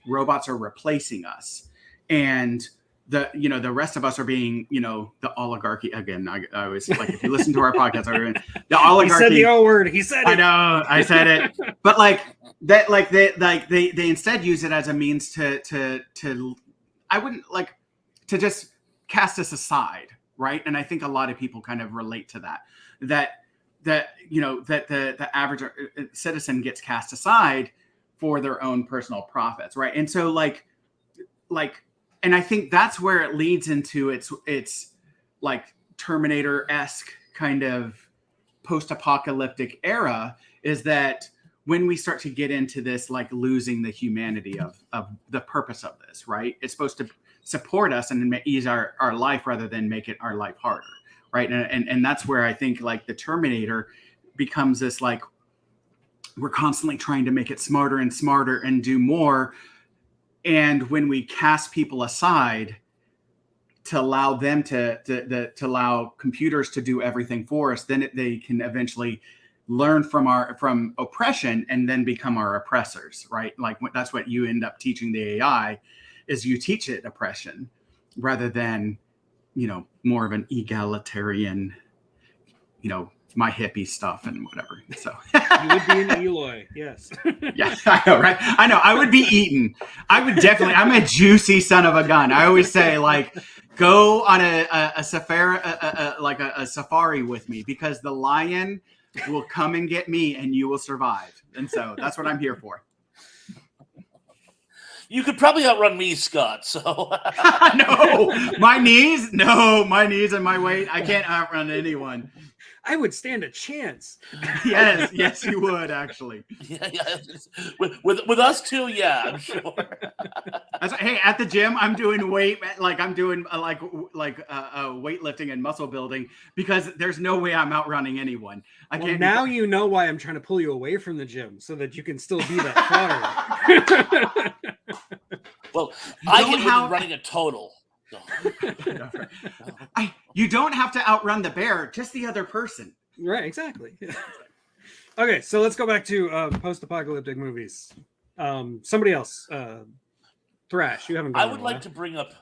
robots are replacing us. And the rest of us are being, the oligarchy again. I was like, if you listen to our podcast, the oligarchy. He said the O word. He said it. I know, I said it. But they instead use it as a means to I wouldn't like to just cast us aside, right? And I think a lot of people kind of relate to that the average citizen gets cast aside for their own personal profits, right? And so and I think that's where it leads into its like Terminator-esque kind of post-apocalyptic era, is that when we start to get into this, like losing the humanity of the purpose of this, right? It's supposed to support us and ease our life rather than make it our life harder, right? And that's where I think like the Terminator becomes this, like, we're constantly trying to make it smarter and smarter and do more. And when we cast people aside to allow them to allow computers to do everything for us, then they can eventually learn from oppression and then become our oppressors, right? Like that's what you end up teaching the AI, is you teach it oppression rather than, more of an egalitarian, my hippie stuff and whatever. So you would be an Eloy, yes. Yeah, I know, right? I know. I would be eaten. I would definitely. I'm a juicy son of a gun. I always say, like, go on a safari, like a safari with me, because the lion will come and get me, and you will survive. And so that's what I'm here for. You could probably outrun me, Scott. So No, my knees and my weight. I can't outrun anyone. I would stand a chance. Yes, you would actually. Yeah. With us too, yeah, I'm sure. Hey, at the gym, I'm doing weight, like I'm doing weightlifting and muscle building, because there's no way I'm outrunning anyone. I can't. Now you know why I'm trying to pull you away from the gym, so that you can still be that fodder. Well, I get running a total. You don't have to outrun the bear, just the other person. Right, exactly. Okay, so let's go back to post-apocalyptic movies. Somebody else. Thrash, you haven't gone. I would like to bring up,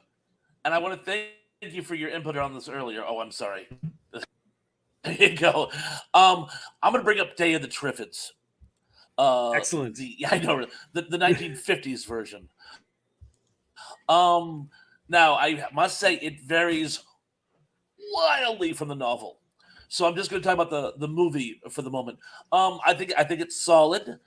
and I want to thank you for your input on this earlier. Oh, I'm sorry. There you go. I'm going to bring up Day of the Triffids. Excellent. I know, the 1950s version. Now, I must say it varies wildly from the novel. So I'm just going to talk about the movie for the moment. I think it's solid.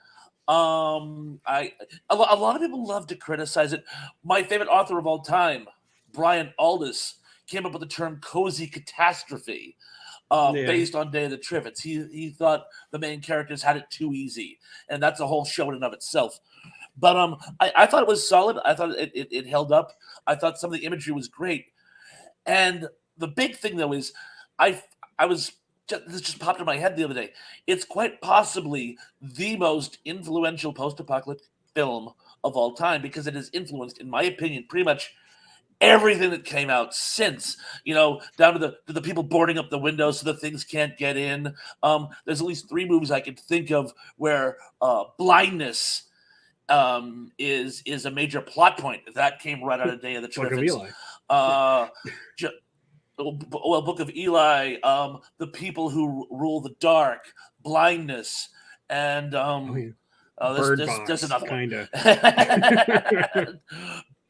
A lot of people love to criticize it. My favorite author of all time, Brian Aldiss, came up with the term cozy catastrophe based on Day of the Triffids. He thought the main characters had it too easy, and that's a whole show in and of itself. But I thought it was solid. I thought it held up. I thought some of the imagery was great. And the big thing, though, is this just popped in my head the other day. It's quite possibly the most influential post-apocalyptic film of all time, because it has influenced, in my opinion, pretty much everything that came out since, down to the people boarding up the windows so that things can't get in. There's at least 3 movies I can think of where blindness is a major plot point. That came right out of Day of the Triffids. Book of Eli. Book of Eli, The People Who Rule the Dark, Blindness, and there's another kind of.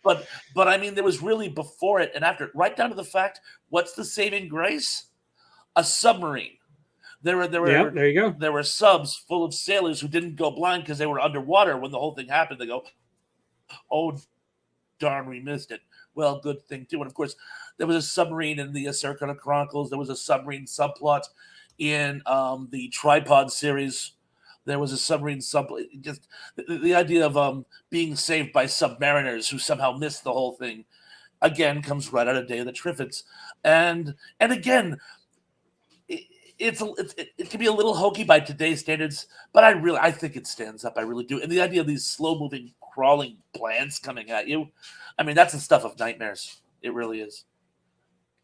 But I mean, there was really before it and after it, right down to the fact, what's the saving grace? A submarine. There you go. There were subs full of sailors who didn't go blind because they were underwater when the whole thing happened. They go, "Oh, darn, we missed it." Well, good thing too. And of course, there was a submarine in the Sarkana Chronicles. There was a submarine subplot in the Tripod series. There was a submarine subplot. Just the idea of being saved by submariners who somehow missed the whole thing, again, comes right out of Day of the Triffids. And again, it can be a little hokey by today's standards, but I think it stands up. I really do. And the idea of these slow-moving, crawling plants coming at you, I mean, that's the stuff of nightmares. It really is.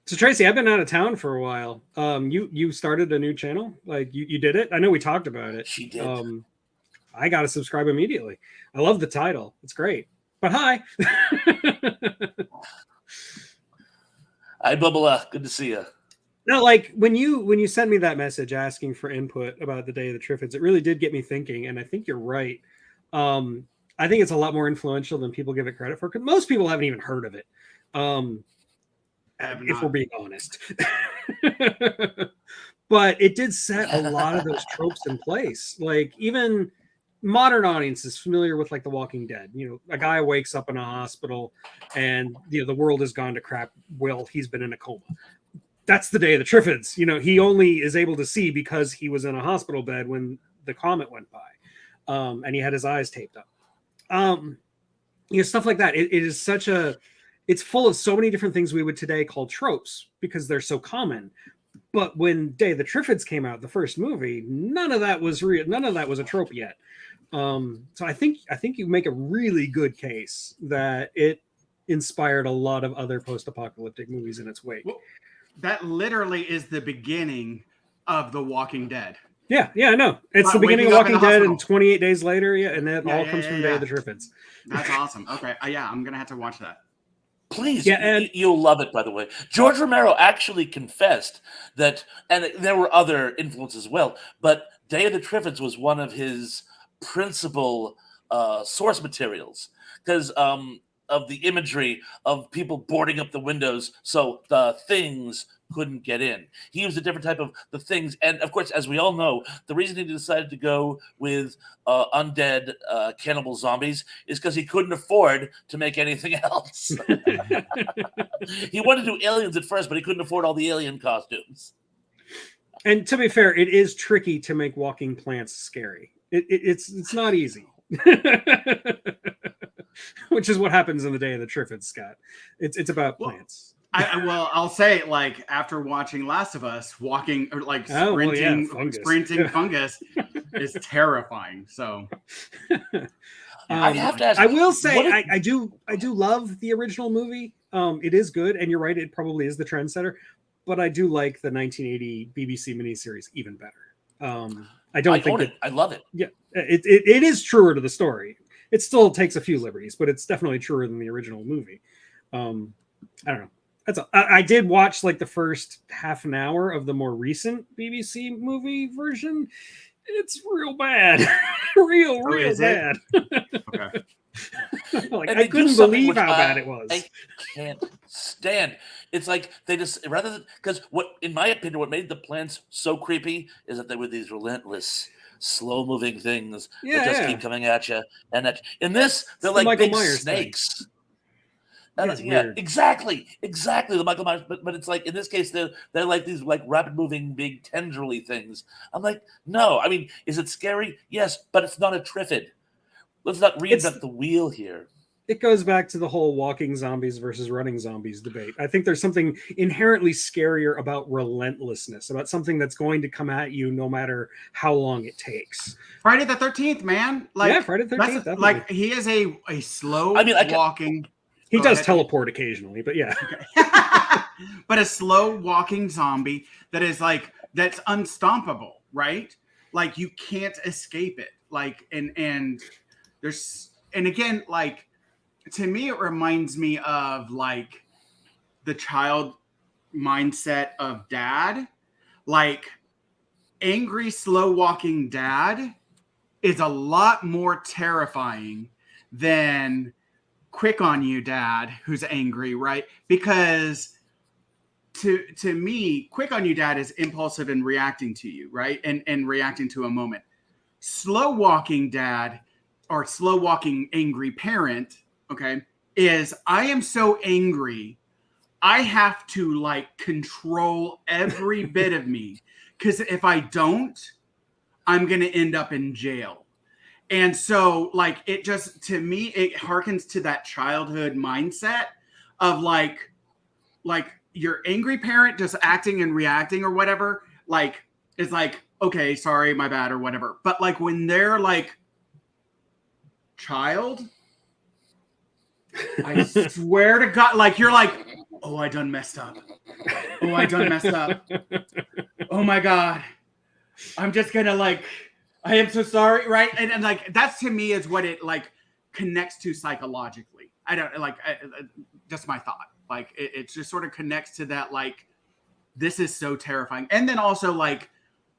So Tracy, I've been out of town for a while. You started a new channel, like you did it. I know we talked about it. She did. I got to subscribe immediately. I love the title. It's great. But hi. Hi, Bubba. Good to see you. No, like when you sent me that message asking for input about the Day of the Triffids, it really did get me thinking, and I think you're right. I think it's a lot more influential than people give it credit for, because most people haven't even heard of it. If we're being honest. But it did set a lot of those tropes in place. Like even modern audiences familiar with like The Walking Dead. A guy wakes up in a hospital and the world has gone to crap. Well, he's been in a coma. That's the Day of the Triffids. He only is able to see because he was in a hospital bed when the comet went by. and he had his eyes taped up. Stuff like that. It is such a, it's full of so many different things we would today call tropes because they're so common. But when Day of the Triffids came out, the first movie, none of that was real. None of that was a trope yet. So I think you make a really good case that it inspired a lot of other post-apocalyptic movies in its wake. Well, that literally is the beginning of The Walking Dead. Yeah, I know. It's the beginning of Walking Dead, and 28 days later, and that all comes from Day of the Triffids. That's awesome. Okay, I'm gonna have to watch that. Please, and you'll love it, by the way. George Romero actually confessed that, and there were other influences as well, but Day of the Triffids was one of his principal source materials because of the imagery of people boarding up the windows so the things couldn't get in. He used a different type of the things. And of course, as we all know, the reason he decided to go with undead cannibal zombies is because he couldn't afford to make anything else. He wanted to do aliens at first, but he couldn't afford all the alien costumes. And to be fair, it is tricky to make walking plants scary. It's not easy. Which is what happens in the Day of the Triffids, Scott. It's about plants. I'll say, like, after watching Last of Us, walking or like sprinting fungus is terrifying. So I have to ask. I will say I do love the original movie. It is good, and you're right, it probably is the trendsetter. But I do like the 1980 BBC miniseries even better. I love it. Yeah, it is truer to the story. It still takes a few liberties, but it's definitely truer than the original movie. I don't know. I did watch like the first half an hour of the more recent BBC movie version. It's real bad. real bad. Okay. I couldn't believe how bad it was. I can't stand. It's like they just because what, in my opinion, what made the plants so creepy is that they were these relentless, slow-moving things that just keep coming at you. And in this, they're like Michael big Myers snakes. Exactly. The Michael Myers, but it's like in this case they're like these like rapid moving big tendrily things. I'm like, no. I mean, is it scary? Yes, but it's not a Triffid. Let's not reinvent the wheel here. It goes back to the whole walking zombies versus running zombies debate. I think there's something inherently scarier about relentlessness, about something that's going to come at you no matter how long it takes. Friday the 13th, man. Like, Friday the 13th. Like he is a slow walking. He does teleport occasionally, but yeah. Okay. But a slow walking zombie that is like, that's unstoppable, right? Like you can't escape it. Like, and there's, and again, like, to me, it reminds me of like the child mindset of dad. Like angry, slow walking dad is a lot more terrifying than quick on you dad who's angry, right? Because to me, quick on you dad is impulsive and reacting to you, right? And reacting to a moment. Slow walking dad or slow walking angry parent, okay, is I am so angry, I have to like control every bit of me, because if I don't, I'm gonna end up in jail. And so like it just, to me, it harkens to that childhood mindset of like your angry parent just acting and reacting or whatever, like it's like, okay, sorry, my bad or whatever. But like when they're like child, I swear to God, like you're like, oh, I done messed up. Oh, I done messed up. Oh my God. I'm just gonna like, I am so sorry, right? And like that's to me is what it like connects to psychologically. I don't like, just my thought. Like it just sort of connects to that, like, this is so terrifying. And then also like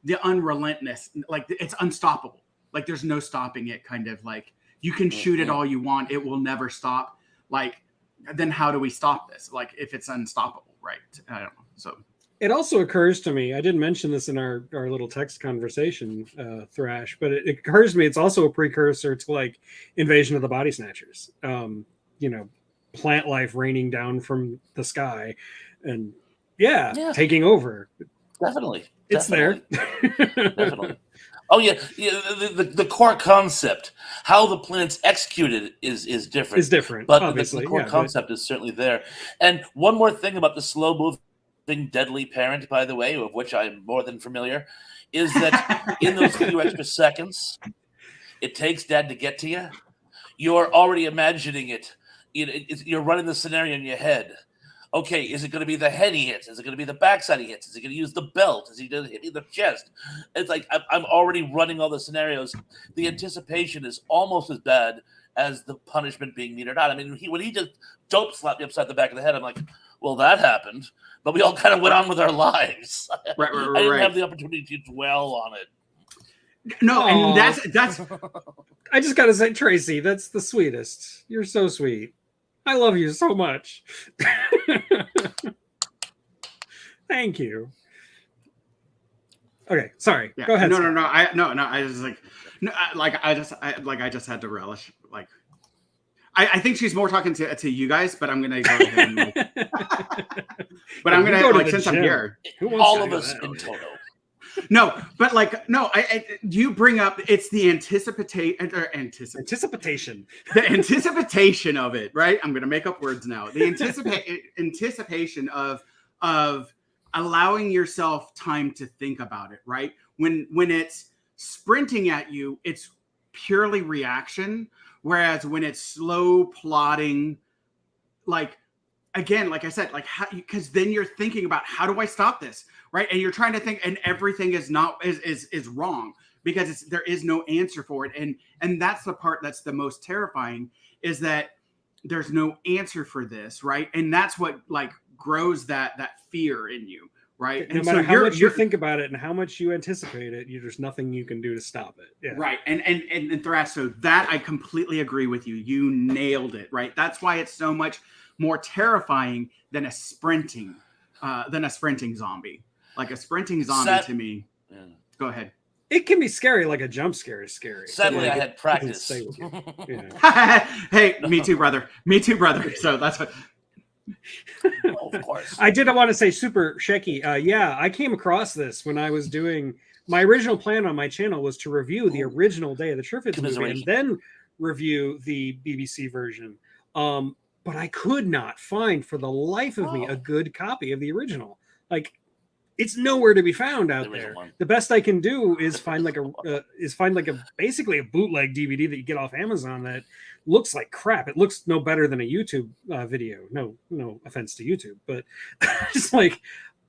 the unrelentless, like it's unstoppable. Like there's no stopping it, kind of like you can shoot it all you want. It will never stop. Like, then how do we stop this? Like if it's unstoppable, right? I don't know. So it also occurs to me, I didn't mention this in our little text conversation, Thrash, but it occurs to me it's also a precursor to like Invasion of the Body Snatchers. You know, plant life raining down from the sky and taking over. Definitely. It's there. Definitely. Oh yeah, the core concept, how the planet's executed is different. Is different, but obviously. The core concept is certainly there. And one more thing about the slow moving deadly parent, by the way, of which I'm more than familiar, is that in those few extra seconds it takes Dad to get to you, you're already imagining it. You're running the scenario in your head. Okay, is it going to be the head he hits? Is it going to be the backside he hits? Is he going to use the belt? Is he going to hit the chest? It's like I'm already running all the scenarios. The anticipation is almost as bad as the punishment being meted out. I mean, when he just dope slapped me upside the back of the head, I'm like, well, that happened. But we all kind of went on with our lives. Right. I didn't have the opportunity to dwell on it. No, and that's. I just gotta say, Tracy, that's the sweetest. You're so sweet. I love you so much. Thank you. Okay, sorry. Yeah. Go ahead. No. I was like, I just had to relish. Like, I think she's more talking to you guys, but I'm gonna go ahead. And, but I'm gonna like since I'm here, all of us in total. No, but like no, you bring up it's the anticipation. The anticipation of it, right? I'm gonna make up words now. The anticipation of allowing yourself time to think about it, right? When it's sprinting at you, it's purely reaction. Whereas when it's slow plodding, like again, like I said, like how, because then you're thinking about how do I stop this, right? And you're trying to think, and everything is wrong because there is no answer for it, and that's the part that's the most terrifying is that there's no answer for this, right? And that's what like grows that fear in you, right? No matter how much you think about it and how much you anticipate it, there's nothing you can do to stop it. Yeah. Right. And Thrash, so that I completely agree with you. You nailed it, right? That's why it's so much more terrifying than a sprinting zombie. Like a sprinting zombie to me. Yeah. Go ahead. It can be scary, like a jump scare is scary. Sadly, I had practice. Yeah. Hey, me too, brother. So that's what. Of course. I did want to say super shaky. Yeah, I came across this when I was doing my original plan on my channel was to review the original Day of the Triffids movie and then review the BBC version. But I could not find for the life of me a good copy of the original. Like, it's nowhere to be found out there. The best I can do is find basically a bootleg DVD that you get off Amazon that looks like crap. It looks no better than a YouTube video. No offense to YouTube, but just like,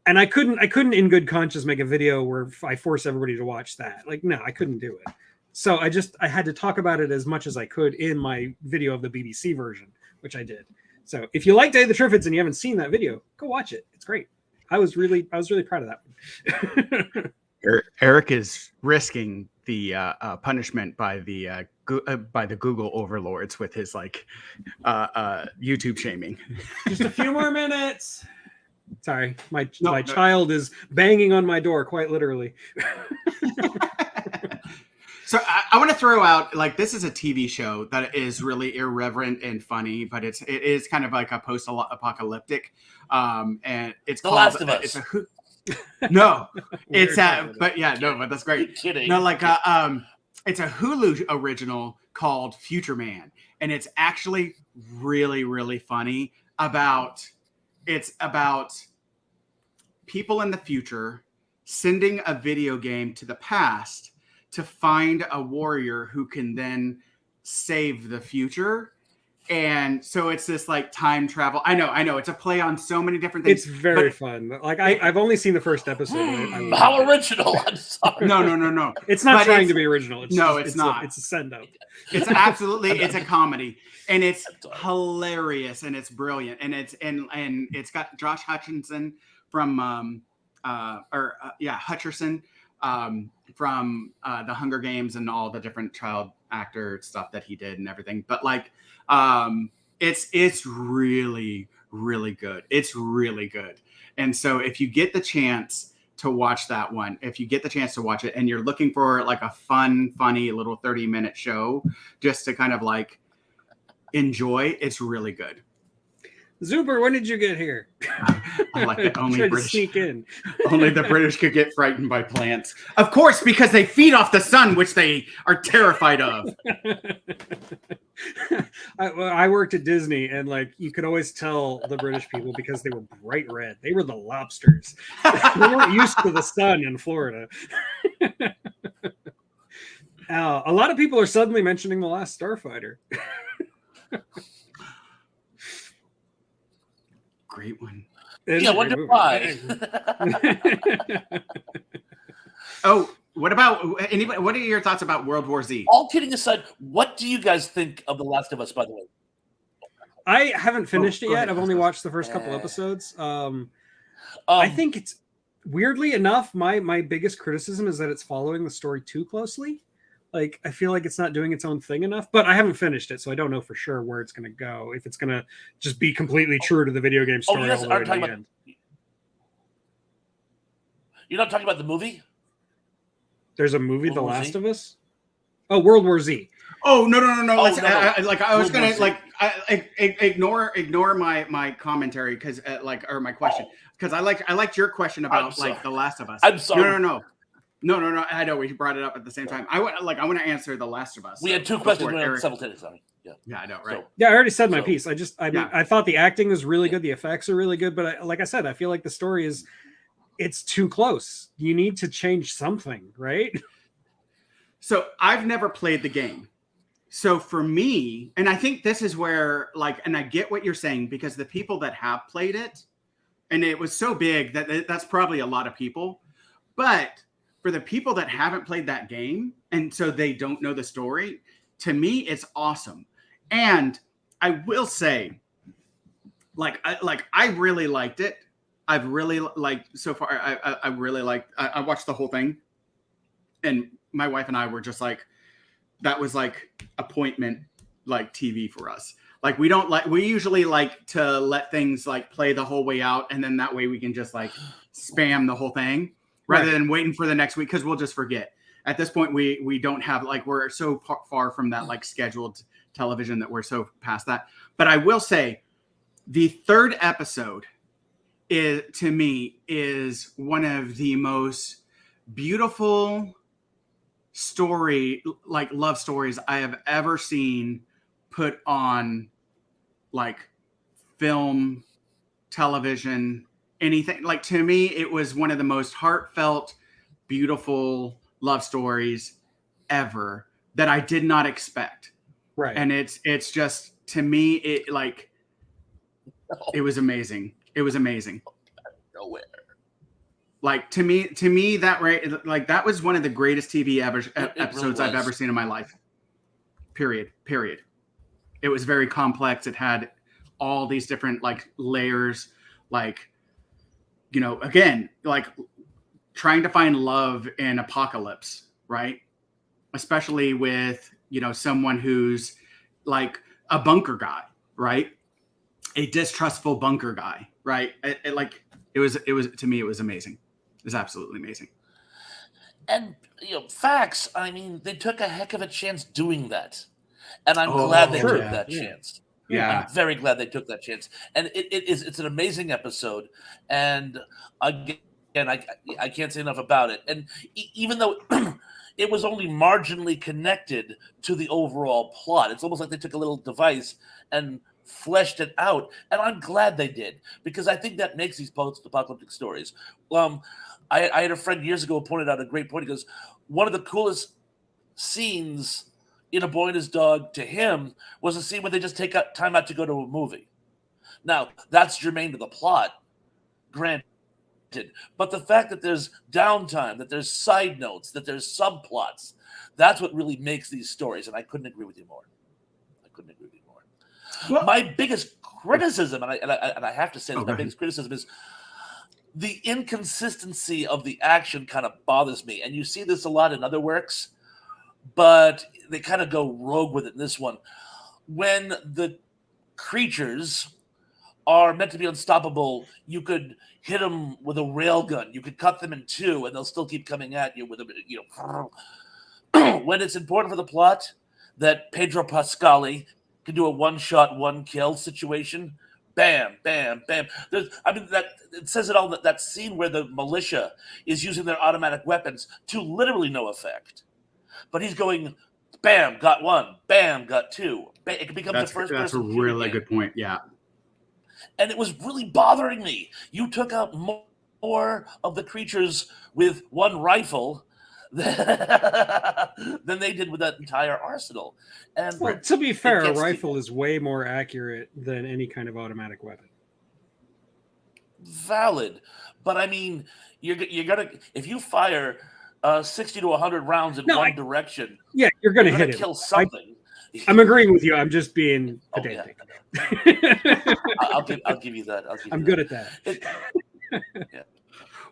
and I couldn't in good conscience make a video where I force everybody to watch that. Like, no, I couldn't do it. So I had to talk about it as much as I could in my video of the BBC version, which I did. So if you like Day of the Triffids and you haven't seen that video, go watch it. It's great. I was really proud of that one. Eric is risking the punishment by the Google overlords with his like YouTube shaming. Just a few more minutes. Sorry, my child is banging on my door, quite literally. So I want to throw out, like, this is a TV show that is really irreverent and funny, but it is kind of like a post-apocalyptic, and it's The called Last of Us. But that's great. You're kidding. No, like it's a Hulu original called Future Man, and it's actually really, really funny. It's about people in the future sending a video game to the past to find a warrior who can then save the future. And so it's this like time travel. I know. It's a play on so many different things. It's very fun. Like I've only seen the first episode. How original! I'm sorry. No. It's not trying to be original. It's not. It's a send up. It's absolutely. It's a comedy, and it's hilarious, and it's brilliant, and it's got Josh Hutcherson from Hutcherson from The Hunger Games and all the different child actor stuff that he did and everything. But like, it's really, really good. It's really good. And so if you get the chance to watch that one, if you get the chance to watch it and you're looking for like a funny little 30-minute show just to kind of like enjoy, it's really good. Zuber, when did you get here? I like that only Tried to British. sneak in. Only the British could get frightened by plants. Of course, because they feed off the sun, which they are terrified of. I worked at Disney, and like you could always tell the British people because they were bright red. They were the lobsters. They weren't used to the sun in Florida. A lot of people are suddenly mentioning The Last Starfighter. Great one. Yeah, I wonder why. Oh, what about anybody? What are your thoughts about World War Z? All kidding aside, what do you guys think of The Last of Us, by the way? I haven't finished it go yet. ahead, I've only Chris. watched the first couple episodes. I think it's weirdly enough, my biggest criticism is that it's following the story too closely. Like, I feel like it's not doing its own thing enough, but I haven't finished it, so I don't know for sure where it's going to go. If it's going to just be completely true to the video game story you guys all the way aren't to the talking end. You're not talking about the movie? There's a movie, World The War Last Z? of Us? Oh, World War Z. Oh no! Oh, Let's, no. I was World gonna War Z. like ignore my commentary because or my question because I liked your question about sorry. like The Last of Us. I'm sorry. No. I know we brought it up at the same time. I want to answer The Last of Us. We had two questions simultaneously. Yeah, I know, right? So, Yeah, I already said my So- piece. I thought the acting was really good. The effects are really good, but like I said, I feel like the story it's too close. You need to change something, right? So I've never played the game. So for me, and I think this is where and I get what you're saying because the people that have played it, and it was so big that that's probably a lot of people. But for the people that haven't played that game, and so they don't know the story, to me, it's awesome. And I will say, I really liked it. I've really so far. I really liked. I watched the whole thing, and my wife and I were just like, that was like appointment TV for us. Like we usually like to let things play the whole way out, and then that way we can just spam the whole thing rather than waiting for the next week because we'll just forget. At this point, we don't have we're so far from that scheduled television that we're so past that. But I will say, the third episode to me is one of the most beautiful love stories I have ever seen put on film, television, anything. To me, it was one of the most heartfelt, beautiful love stories ever that I did not expect. Right. And it's just, to me, it it was amazing. It was amazing. Nowhere. To me, that was one of the greatest TV episodes really I've ever seen in my life. Period. It was very complex. It had all these different layers, again, trying to find love in apocalypse, right? Especially with, someone who's a bunker guy, right? A distrustful bunker guy, right? It was to me, it was amazing. It was absolutely amazing. And facts. I mean, they took a heck of a chance doing that, and I'm glad they took that chance. Yeah, I'm very glad they took that chance. And it's an amazing episode. And again, I can't say enough about it. And even though it was only marginally connected to the overall plot, it's almost like they took a little device and fleshed it out, and I'm glad they did because I think that makes these post-apocalyptic stories. I had a friend years ago who pointed out a great point. He goes, one of the coolest scenes in A Boy and His Dog to him was a scene where they just take time out to go to a movie. Now, that's germane to the plot, granted, but the fact that there's downtime, that there's side notes, that there's subplots, that's what really makes these stories, and I couldn't agree with you more. Well, my biggest criticism, and I have to say this, my biggest criticism is the inconsistency of the action kind of bothers me. And you see this a lot in other works, but they kind of go rogue with it in this one. When the creatures are meant to be unstoppable, you could hit them with a railgun. You could cut them in two, and they'll still keep coming at you with a, when it's important for the plot that Pedro Pascali can do a one-shot, one-kill situation, bam, bam, bam. That it says it all. That scene where the militia is using their automatic weapons to literally no effect, but he's going, bam, got one, bam, got two. It becomes a first-person. That's a really good point. Yeah, and it was really bothering me. You took out more of the creatures with one rifle than they did with that entire arsenal. And well, to be fair, a rifle is way more accurate than any kind of automatic weapon. Valid, but I mean, you're gonna if you fire 60 to 100 rounds in one direction, yeah, you're gonna hit it. Kill something. I'm agreeing with you. I'm just being pedantic. Yeah. I'll give you that. I'm good at that. Yeah.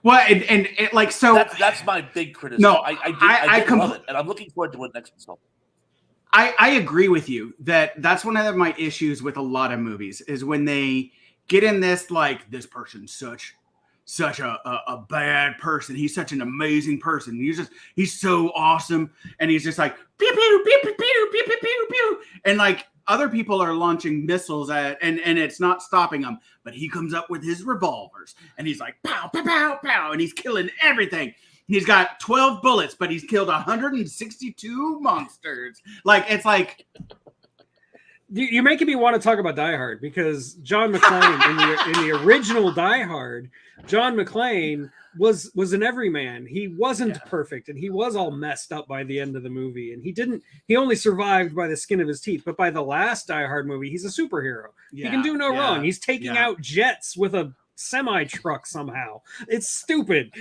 Well, and like so. That's my big criticism. No, I love it, and I'm looking forward to what next installment. I agree with you that's one of my issues with a lot of movies is when they get in this like this person's such a bad person. He's such an amazing person. He's so awesome, and he's just like pew pew pew pew pew pew pew pew pew, and like other people are launching missiles at and it's not stopping them, but he comes up with his revolvers and he's like pow pow pow pow, and he's killing everything. He's got 12 bullets, but he's killed 162 monsters. Like it's like. You're making me want to talk about Die Hard because John McClane in the original Die Hard, John McClane was an everyman. He wasn't perfect, and he was all messed up by the end of the movie. And he only survived by the skin of his teeth. But by the last Die Hard movie, he's a superhero. He can do no wrong. He's taking out jets with a semi truck somehow. It's stupid.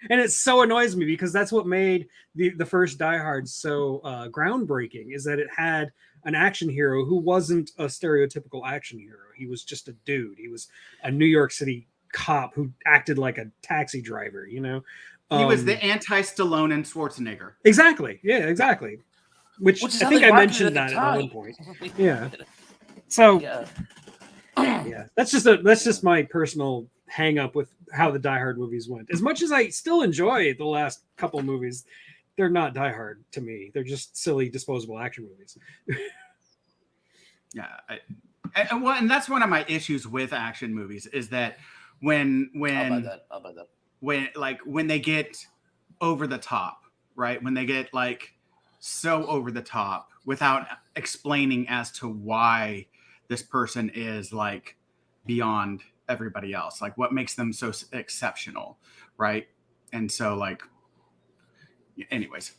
And it so annoys me because that's what made the first Die Hard so groundbreaking, is that it had an action hero who wasn't a stereotypical action hero. He was just a dude. He was a New York City cop who acted like a taxi driver, you know? He was the anti-Stallone and Schwarzenegger. Exactly. Yeah, exactly. Which I think I mentioned that at one point. Yeah. So yeah, that's just my personal hang up with how the Die Hard movies went. As much as I still enjoy the last couple movies, they're not Die Hard to me. They're just silly, disposable action movies. Yeah, and that's one of my issues with action movies is that when I'll buy that. when they get over the top, right? When they get like so over the top without explaining as to why this person is like beyond everybody else, like what makes them so exceptional, right? And so like. Anyways,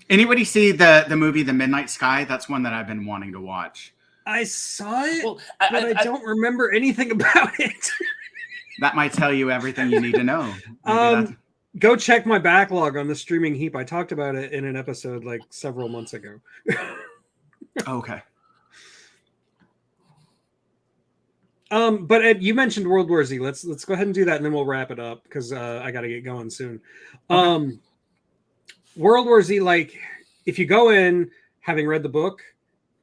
anybody see the movie The Midnight Sky? That's one that I've been wanting to watch. I saw it, but I don't remember anything about it. That might tell you everything you need to know. Go check my backlog on the streaming heap. I talked about it in an episode like several months ago. Okay. But Ed, you mentioned World War Z. Let's go ahead and do that, and then we'll wrap it up because I got to get going soon. Okay. World War Z, like, if you go in having read the book,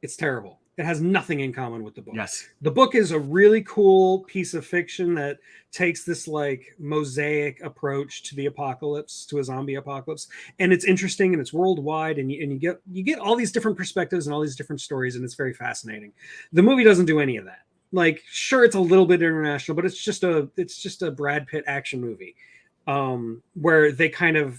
it's terrible. It has nothing in common with the book. Yes. The book is a really cool piece of fiction that takes this like mosaic approach to the apocalypse, to a zombie apocalypse. And it's interesting and it's worldwide, and you get all these different perspectives and all these different stories, and it's very fascinating. The movie doesn't do any of that. Like, sure, it's a little bit international, but it's just a Brad Pitt action movie where they kind of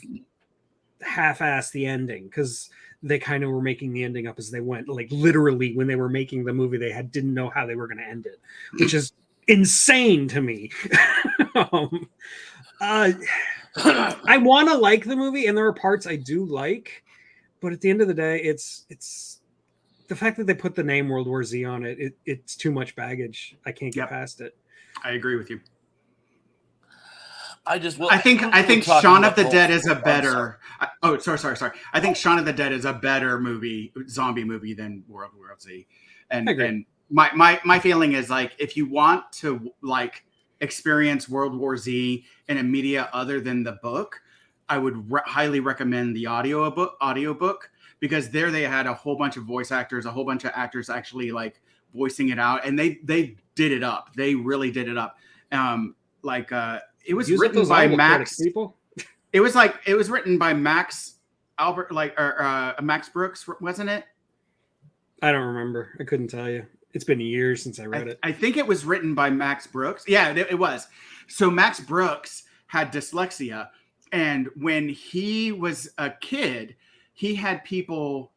half-ass the ending because they kind of were making the ending up as they went. Like literally when they were making the movie, they didn't know how they were going to end it, which is insane to me. I want to like the movie, and there are parts I do like, but at the end of the day, it's the fact that they put the name World War Z on it. It's too much baggage. I can't get past it. I agree with you. I think Shaun of the Dead is a better. Sorry. I think Shaun of the Dead is a better zombie movie than World War Z. And my feeling is like, if you want to like experience World War Z in a media other than the book, I would highly recommend the audiobook because there they had a whole bunch of voice actors, a whole bunch of actors actually like voicing it out, and they did it up. They really did it up. It was written by Max. It was written by Max Albert, Max Brooks, wasn't it? I don't remember. I couldn't tell you. It's been years since I read it. I think it was written by Max Brooks. Yeah, it was. So Max Brooks had dyslexia, and when he was a kid, he had people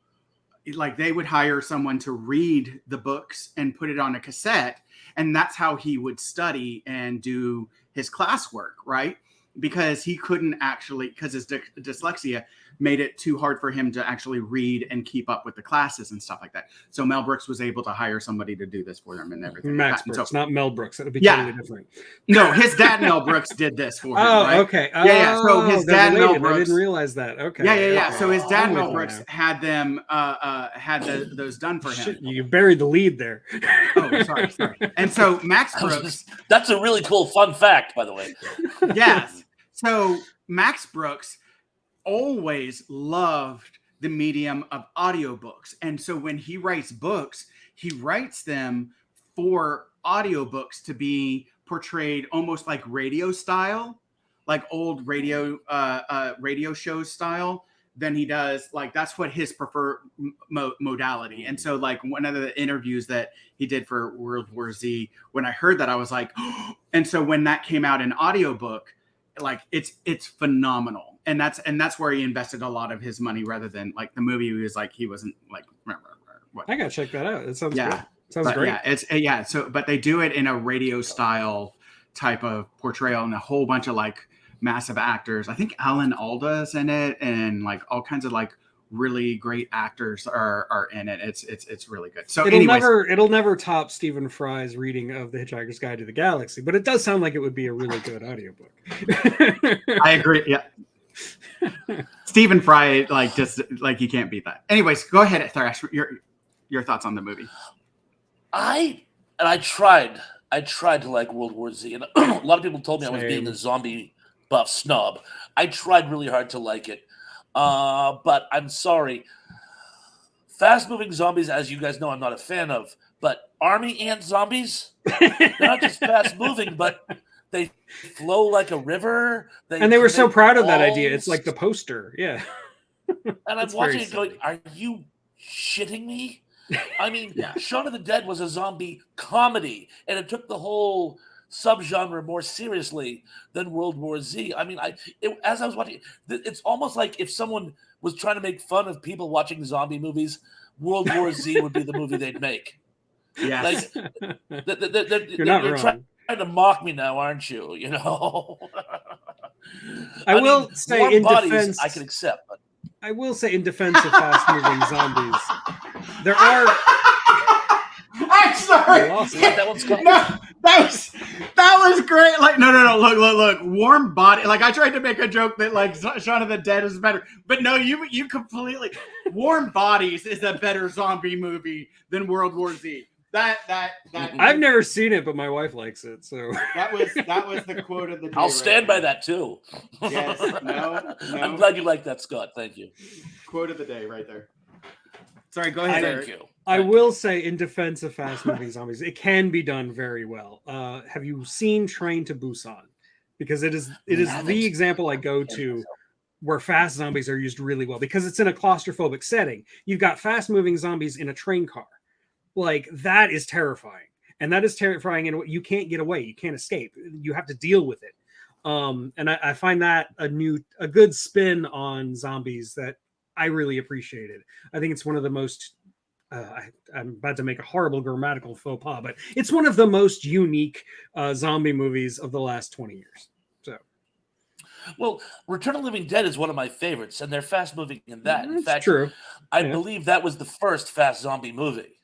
like they would hire someone to read the books and put it on a cassette, and that's how he would study and do his classwork, right? Because he couldn't actually, because his dyslexia made it too hard for him to actually read and keep up with the classes and stuff like that. So Mel Brooks was able to hire somebody to do this for him and everything. Max Brooks, not Mel Brooks. That would be totally different. No, his dad Mel Brooks did this for him. Oh, right? okay. Yeah. So his dad Mel Brooks. I didn't realize that. Okay. Yeah. So his dad Mel Brooks had them those done for him. Shit, you buried the lead there. Oh, sorry. And so Max Brooks. That's a really cool fun fact, by the way. Yes. So Max Brooks always loved the medium of audiobooks. And so when he writes books, he writes them for audiobooks to be portrayed almost like radio style, like old radio show style. Then he does like, that's what his preferred modality. And so like one of the interviews that he did for World War Z, when I heard that, I was like, oh. And so when that came out in audiobook, like it's phenomenal. And that's where he invested a lot of his money rather than like the movie. He was like, he wasn't like, what? I gotta check that out. It sounds good. Sounds great. Yeah, so but they do it in a radio style type of portrayal and a whole bunch of like massive actors. I think Alan Alda is in it, and like all kinds of like really great actors are in it. It's really good. So it'll never top Stephen Fry's reading of The Hitchhiker's Guide to the Galaxy, but it does sound like it would be a really good audiobook. I agree. Yeah. Stephen Fry, like just like you can't beat that. Anyways, go ahead, Thrash. Your thoughts on the movie. I tried to like World War Z, and a lot of people told me I was being a zombie buff snob. I tried really hard to like it. But I'm sorry. Fast-moving zombies, as you guys know, I'm not a fan of. But army ant zombies, they're not just fast-moving, but they flow like a river. They were so proud of that idea. It's like the poster. Yeah. And I'm watching it going, are you shitting me? I mean, Shaun of the Dead was a zombie comedy, and it took the whole subgenre more seriously than World War Z. I mean, as I was watching, it's almost like if someone was trying to make fun of people watching zombie movies, World War Z would be the movie they'd make. Yes. Like, you're not wrong. Trying to mock me now, aren't you? You know. I will say in defense, I can accept, but I will say in defense of fast-moving zombies, there are. I'm sorry. That one's coming. No, that was great. Like, no. Look. Warm Body. Like, I tried to make a joke that like Shaun of the Dead is better, but no, you completely. Warm Bodies is a better zombie movie than World War Z. That. I've never seen it, but my wife likes it. So that was the quote of the day. I'll stand by that too. Yes. No. I'm glad you like that, Scott. Thank you. Quote of the day, right there. Sorry, go ahead. Thank you. I will say, in defense of fast-moving zombies, it can be done very well. Have you seen Train to Busan? Because it is the example I go to where fast zombies are used really well because it's in a claustrophobic setting. You've got fast-moving zombies in a train car. Like, that is terrifying. And that is terrifying, and you can't get away. You can't escape. You have to deal with it. And I find that a good spin on zombies that I really appreciated. I think it's one of the most I'm about to make a horrible grammatical faux pas, but it's one of the most unique zombie movies of the last 20 years. So, well, Return of the Living Dead is one of my favorites, and they're fast moving in that. In fact, true. I believe that was the first fast zombie movie.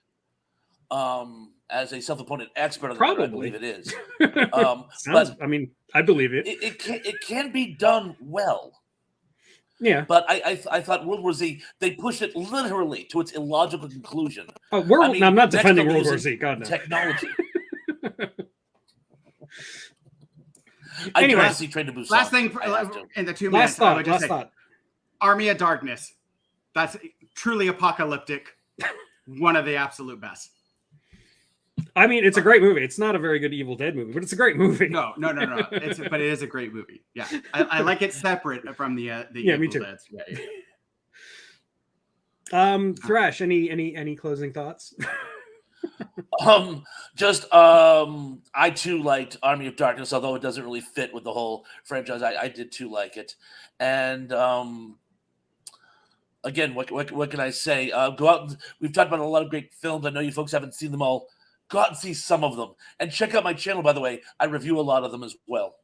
As a self-appointed expert on that, I believe it is. But I mean, I believe it. It can be done well. Yeah, but I thought World War Z, they pushed it literally to its illogical conclusion. I'm not defending World War Z. God no. Technology. I do want to see Train to Busan. Last thing in the 2 minutes. Last thought. Army of Darkness. That's truly apocalyptic. One of the absolute best. I mean, it's a great movie. It's not a very good Evil Dead movie, but it's a great movie. No. But it is a great movie. Yeah, I like it separate from the Evil me too. Deads. Yeah. Thrash, any closing thoughts? I too liked Army of Darkness, although it doesn't really fit with the whole franchise. I did too like it, and again, what can I say? Go out. We've talked about a lot of great films. I know you folks haven't seen them all. Go out and see some of them, and check out my channel. By the way, I review a lot of them as well.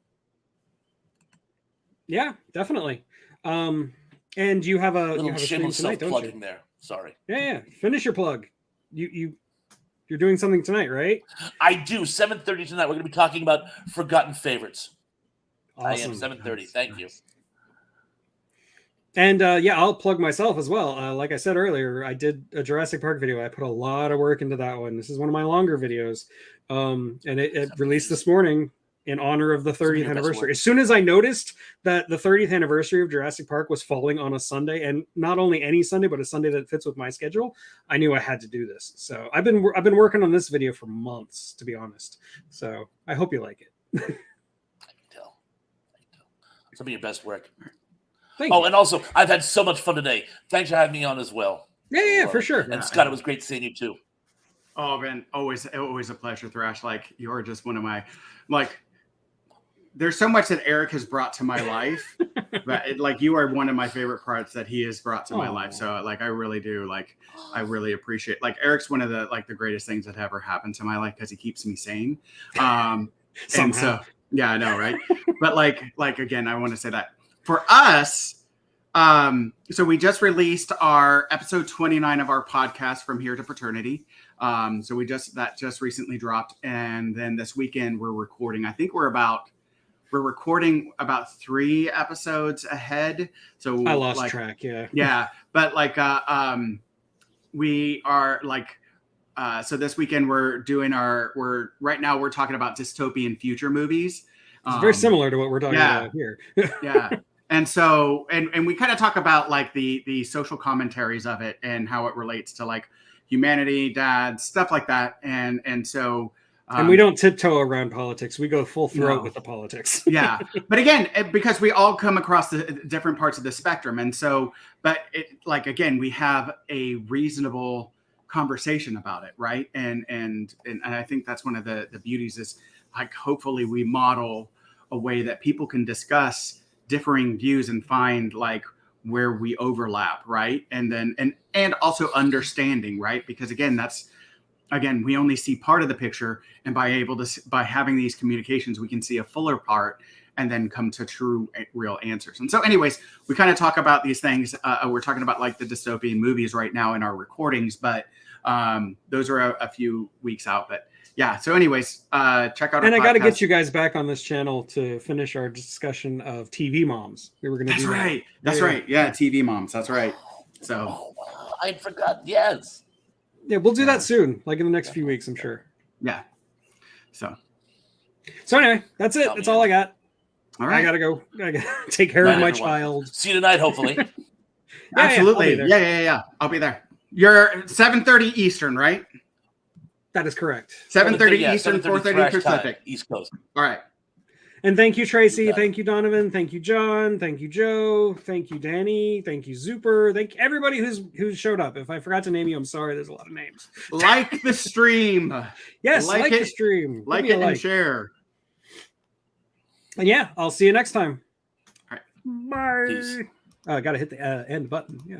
Yeah, definitely. And you have a stream tonight, don't you? There. Sorry. Yeah. Finish your plug. You're doing something tonight, right? I do. 7:30 tonight. We're going to be talking about forgotten favorites. Awesome. I am 7:30. Thank you. And I'll plug myself as well. Like I said earlier, I did a Jurassic Park video. I put a lot of work into that one. This is one of my longer videos, and it released this morning in honor of the 30th anniversary. As soon as I noticed that the 30th anniversary of Jurassic Park was falling on a Sunday, and not only any Sunday, but a Sunday that fits with my schedule, I knew I had to do this. So I've been working on this video for months, to be honest. So I hope you like it. I can tell. Some of your best work. Thank you. And also, I've had so much fun today. Thanks for having me on as well. Yeah, for sure. And Scott, it was great seeing you too. Oh man, always a pleasure, Thrash. Like, you're just one of my, there's so much that Eric has brought to my life, but you are one of my favorite parts that he has brought to my life. So I really do, I really appreciate, Eric's one of the greatest things that ever happened to my life, because he keeps me sane. And so, yeah, I know, right? But again, I want to say that for us, so we just released our episode 29 of our podcast, From Here to Paternity. So that just recently dropped, and then this weekend we're recording. I think we're recording about 3 episodes ahead. So I lost track. Yeah, but we are so this weekend right now we're talking about dystopian future movies. It's very similar to what we're talking about here. Yeah. And so, and we kind of talk about the social commentaries of it and how it relates to humanity, dad, stuff like that. And so, and we don't tiptoe around politics. We go full throat with the politics. Yeah. But again, because we all come across the different parts of the spectrum. And so, but again, we have a reasonable conversation about it. Right. And I think that's one of the beauties is hopefully we model a way that people can discuss differing views and find where we overlap, right? And then and also understanding, right? Because again, we only see part of the picture, and by having these communications, we can see a fuller part and then come to true, real answers. And so, anyways, we kind of talk about these things. We're talking about the dystopian movies right now in our recordings, but those are a few weeks out. But yeah. So anyways, check out our And I got to podcast. get you guys back on this channel to finish our discussion of TV moms. We were going to do that. That's right. That's right. Yeah. TV moms. That's right. So I forgot. Yes. Yeah. We'll do that soon. In the next few weeks, I'm sure. Yeah. So anyway, that's it. That's all I got. All right. I got to go. I got to take care of my child. See you tonight, hopefully. Absolutely. Yeah. I'll be there. You're 7:30 Eastern, right? That is correct. 7:30 Eastern, 4:30 Pacific. East Coast. All right. And thank you, Tracy. Thank you, Donovan. Thank you, John. Thank you, Joe. Thank you, Danny. Thank you, Zuper. Thank everybody who's showed up. If I forgot to name you, I'm sorry. There's a lot of names. Like the stream. Yes, like the stream. Like it and share. And yeah, I'll see you next time. All right. Bye. Peace. I got to hit the end button. Yeah.